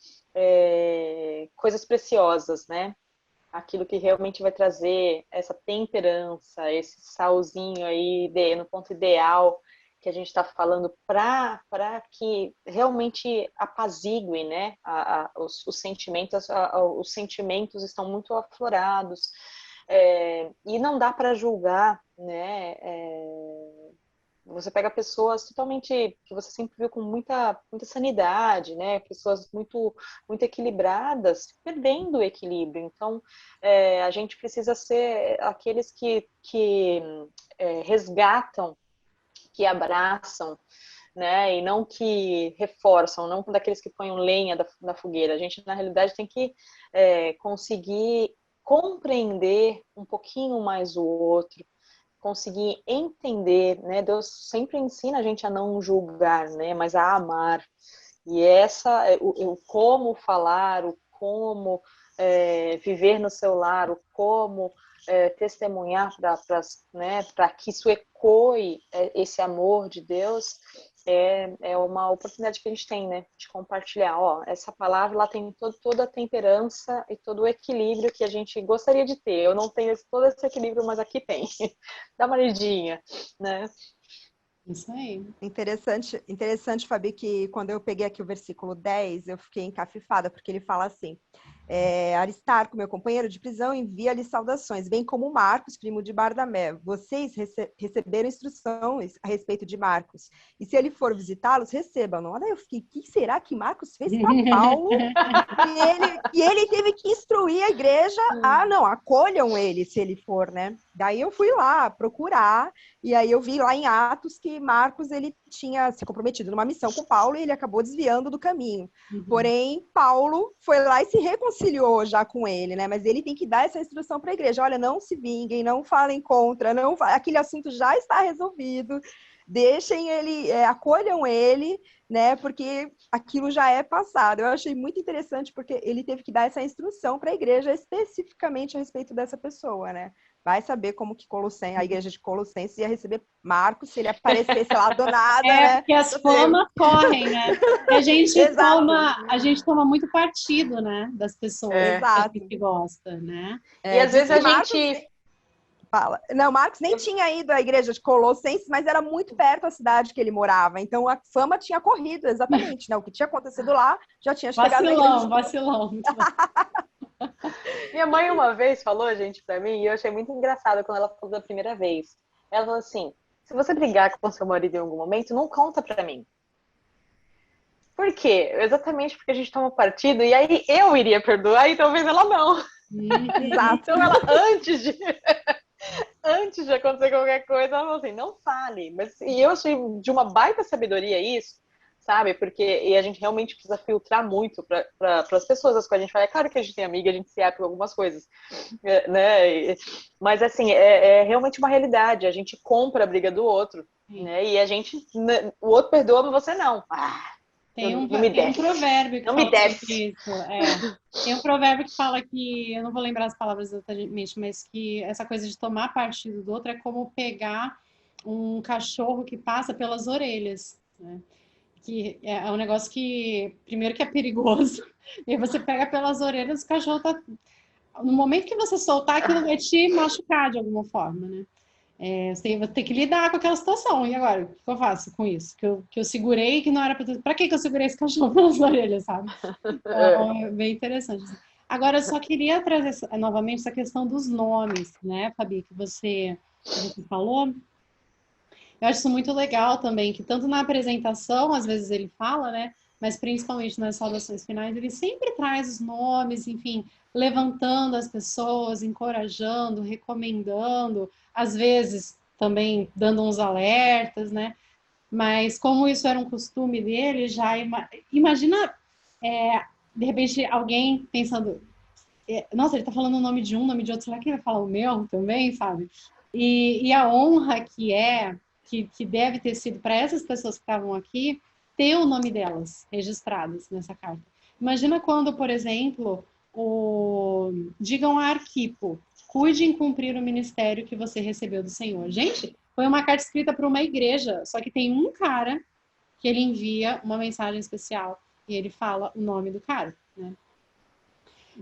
coisas preciosas, né, aquilo que realmente vai trazer essa temperança, esse salzinho aí no ponto ideal que a gente está falando para que realmente apazigue, né, os sentimentos. Os sentimentos estão muito aflorados, e não dá para julgar, né? Você pega pessoas totalmente que você sempre viu com muita sanidade, né? Pessoas muito equilibradas, perdendo o equilíbrio. Então, a gente precisa ser aqueles que resgatam, que abraçam, né? E não que reforçam, não daqueles que põem lenha da fogueira. A gente, na realidade, tem que conseguir compreender um pouquinho mais o outro, conseguir entender, né? Deus sempre ensina a gente a não julgar, né? Mas a amar. E o como falar, o como viver no seu lar, o como testemunhar para que isso ecoe esse amor de Deus, é uma oportunidade que a gente tem, né, de compartilhar. Ó, essa palavra ela tem toda a temperança e todo o equilíbrio que a gente gostaria de ter. Eu não tenho todo esse equilíbrio, mas aqui tem. Dá uma lidinha, né? Isso aí. Interessante, Fabi, que quando eu peguei aqui o versículo 10, eu fiquei encafifada, porque ele fala assim: Aristarco, meu companheiro de prisão, envia-lhe saudações, bem como Marcos, primo de Bardamé. Vocês receberam instruções a respeito de Marcos, e se ele for visitá-los, recebam-no. Daí eu fiquei: o que será que Marcos fez para Paulo? E ele teve que instruir a igreja não, acolham ele se ele for, né? Daí eu fui lá procurar, e aí eu vi lá em Atos que Marcos, ele tinha se comprometido numa missão com Paulo e ele acabou desviando do caminho. Porém, Paulo foi lá e se reconciliou já com ele, né? Mas ele tem que dar essa instrução para a igreja: olha, não se vinguem, não falem contra, aquele assunto já está resolvido, deixem ele, acolham ele, né? Porque aquilo já é passado. Eu achei muito interessante porque ele teve que dar essa instrução para a igreja especificamente a respeito dessa pessoa, né? Vai saber como que a igreja de Colossenses ia receber Marcos se ele aparecesse lá do nada, né? Porque as famas correm, né? A gente toma muito partido, né? Das pessoas que a gente gosta, né? E às vezes a Marcos gente... fala. Não, Marcos nem tinha ido à igreja de Colossenses, mas era muito perto da cidade que ele morava. Então a fama tinha corrido, exatamente, né? O que tinha acontecido lá já tinha chegado na igreja. Vacilão. Minha mãe uma vez falou, gente, pra mim, e eu achei muito engraçado quando ela falou da primeira vez. Ela falou assim: se você brigar com seu marido em algum momento, não conta pra mim. Por quê? Exatamente porque a gente toma partido, e aí eu iria perdoar e talvez ela não. Exato. Então ela, antes de acontecer qualquer coisa, ela falou assim: não fale. E eu achei de uma baita sabedoria isso, sabe? Porque a gente realmente precisa filtrar muito para as pessoas as quais a gente fala. É claro que a gente tem amiga, a gente se abre com algumas coisas, né? Mas assim, é realmente uma realidade. A gente compra a briga do outro, né? E o outro perdoa, mas você não. Tem um provérbio que fala sobre isso. Tem um provérbio que fala que, eu não vou lembrar as palavras exatamente, mas que essa coisa de tomar partido do outro é como pegar um cachorro que passa pelas orelhas, né? Que é um negócio que, primeiro que é perigoso, e aí você pega pelas orelhas, o cachorro tá... No momento que você soltar, aquilo vai te machucar de alguma forma, né? Você vai ter que lidar com aquela situação. E agora, o que eu faço com isso? Que eu segurei que não era para que eu segurei esse cachorro pelas orelhas, sabe? Então, é bem interessante. Agora, eu só queria trazer novamente essa questão dos nomes, né, Fabi, que você falou. Eu acho isso muito legal também, que tanto na apresentação, às vezes ele fala, né? Mas principalmente nas saudações finais, ele sempre traz os nomes, enfim, levantando as pessoas, encorajando, recomendando, às vezes também dando uns alertas, né? Mas como isso era um costume dele, já imagina, de repente, alguém pensando, nossa, ele tá falando o nome de um, o nome de outro, será que ele vai falar o meu também, sabe? E a honra que deve ter sido para essas pessoas que estavam aqui, ter o nome delas registradas nessa carta. Imagina quando, por exemplo, digam a Arquipo, cuide em cumprir o ministério que você recebeu do Senhor. Gente, foi uma carta escrita para uma igreja, só que tem um cara que ele envia uma mensagem especial e ele fala o nome do cara, né?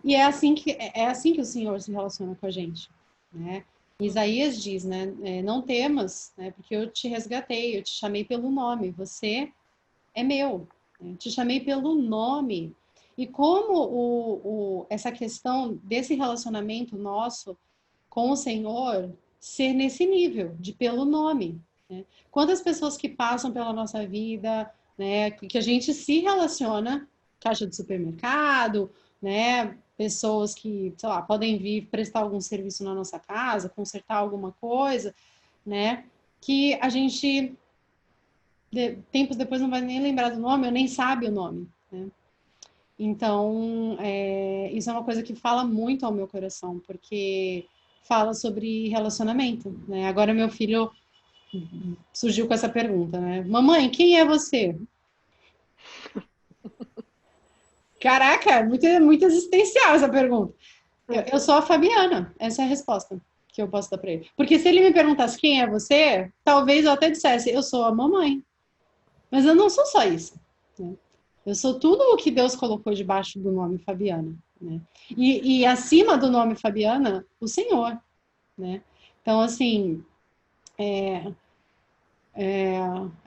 E é assim que o Senhor se relaciona com a gente, né? Isaías diz, né? Não temas, né? Porque eu te resgatei, eu te chamei pelo nome, você é meu, né? Te chamei pelo nome. E como essa questão desse relacionamento nosso com o Senhor ser nesse nível, de pelo nome, né? Quantas pessoas que passam pela nossa vida, né? Que a gente se relaciona, caixa de supermercado, né? Pessoas que, sei lá, podem vir prestar algum serviço na nossa casa, consertar alguma coisa, né? Que a gente, tempos depois, não vai nem lembrar do nome, ou nem sabe o nome, né? Então, isso é uma coisa que fala muito ao meu coração, porque fala sobre relacionamento, né? Agora meu filho surgiu com essa pergunta, né? Mamãe, quem é você? Caraca, muito existencial essa pergunta. Eu sou a Fabiana, essa é a resposta que eu posso dar para ele. Porque se ele me perguntasse quem é você, talvez eu até dissesse, eu sou a mamãe. Mas eu não sou só isso, né? Eu sou tudo o que Deus colocou debaixo do nome Fabiana, né? E acima do nome Fabiana, o Senhor, né? Então, assim,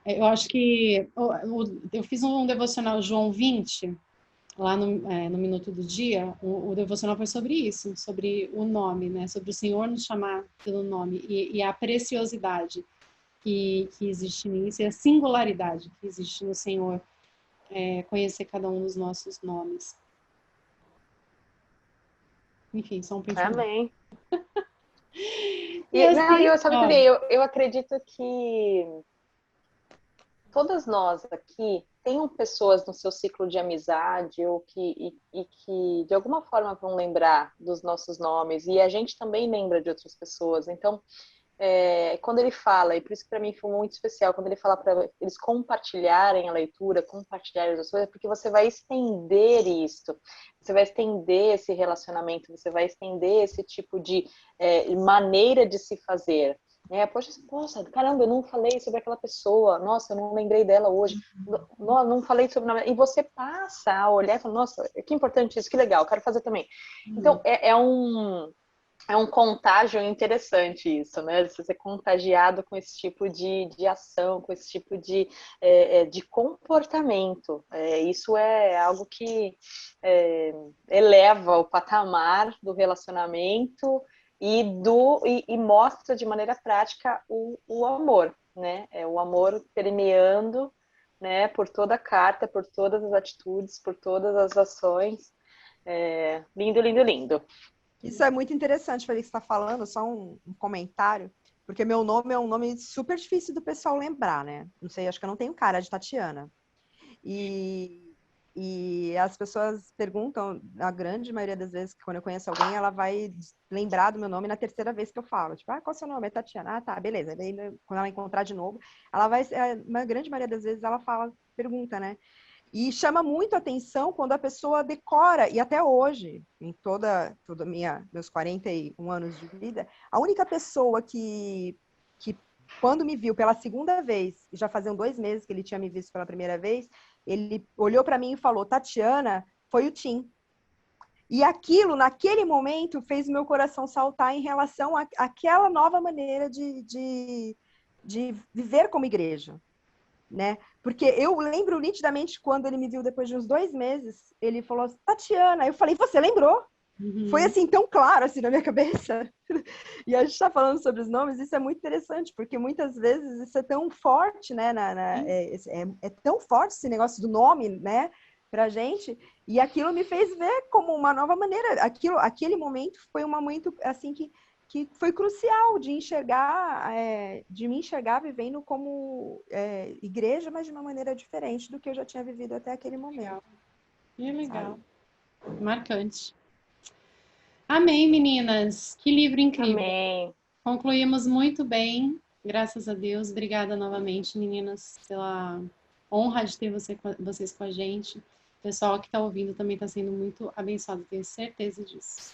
Eu acho que eu fiz um devocional João 20, lá no Minuto do Dia. O devocional foi sobre isso, sobre o nome, né? Sobre o Senhor nos chamar pelo nome e a preciosidade que existe nisso e a singularidade que existe no Senhor, conhecer cada um dos nossos nomes. Enfim, só um pensamento. Amém. E assim, Eu acredito que todas nós aqui tenham pessoas no seu ciclo de amizade ou que de alguma forma vão lembrar dos nossos nomes, e a gente também lembra de outras pessoas. Então, quando ele fala, e por isso que para mim foi muito especial, quando ele fala para eles compartilharem a leitura, compartilharem as coisas, porque você vai estender isso, você vai estender esse relacionamento, você vai estender esse tipo de maneira de se fazer. Poxa, caramba, eu não falei sobre aquela pessoa, nossa, eu não lembrei dela hoje, não falei sobre nada. E você passa a olhar e fala, nossa, que importante isso, que legal, quero fazer também. Então, é um contágio interessante isso, né? Você ser contagiado com esse tipo de ação, com esse tipo de comportamento. Isso é algo que eleva o patamar do relacionamento e mostra de maneira prática o amor, né? O amor permeando, né, por toda a carta, por todas as atitudes, por todas as ações. Lindo, lindo, lindo. Isso é muito interessante, Felix, está falando, só um comentário, porque meu nome é um nome super difícil do pessoal lembrar, né? Não sei, acho que eu não tenho cara de Tatiana. E as pessoas perguntam, a grande maioria das vezes, quando eu conheço alguém, ela vai lembrar do meu nome na terceira vez que eu falo. Tipo, qual é o seu nome? É Tatiana. Ah, tá, beleza. Daí, quando ela encontrar de novo, ela vai, na grande maioria das vezes, ela pergunta, né? E chama muito atenção quando a pessoa decora, e até hoje, em toda meus 41 anos de vida, a única pessoa que quando me viu pela segunda vez, e já faziam 2 meses que ele tinha me visto pela primeira vez, ele olhou para mim e falou, Tatiana, foi o Tim. E aquilo, naquele momento, fez meu coração saltar em relação àquela nova maneira de viver como igreja, né? Porque eu lembro nitidamente quando ele me viu depois de uns 2 meses, ele falou, Tatiana, eu falei, você lembrou? Foi assim, tão claro assim na minha cabeça. E a gente está falando sobre os nomes, isso é muito interessante, porque muitas vezes isso é tão forte, né? É tão forte esse negócio do nome, né? Pra gente, e aquilo me fez ver como uma nova maneira. Aquele momento foi um momento assim que foi crucial de enxergar, de me enxergar vivendo como igreja, mas de uma maneira diferente do que eu já tinha vivido até aquele momento. Legal. Marcante. Amém, meninas. Que livro incrível. Amém. Concluímos muito bem, graças a Deus. Obrigada novamente, meninas, pela honra de ter vocês com a gente. O pessoal que está ouvindo também está sendo muito abençoado, tenho certeza disso.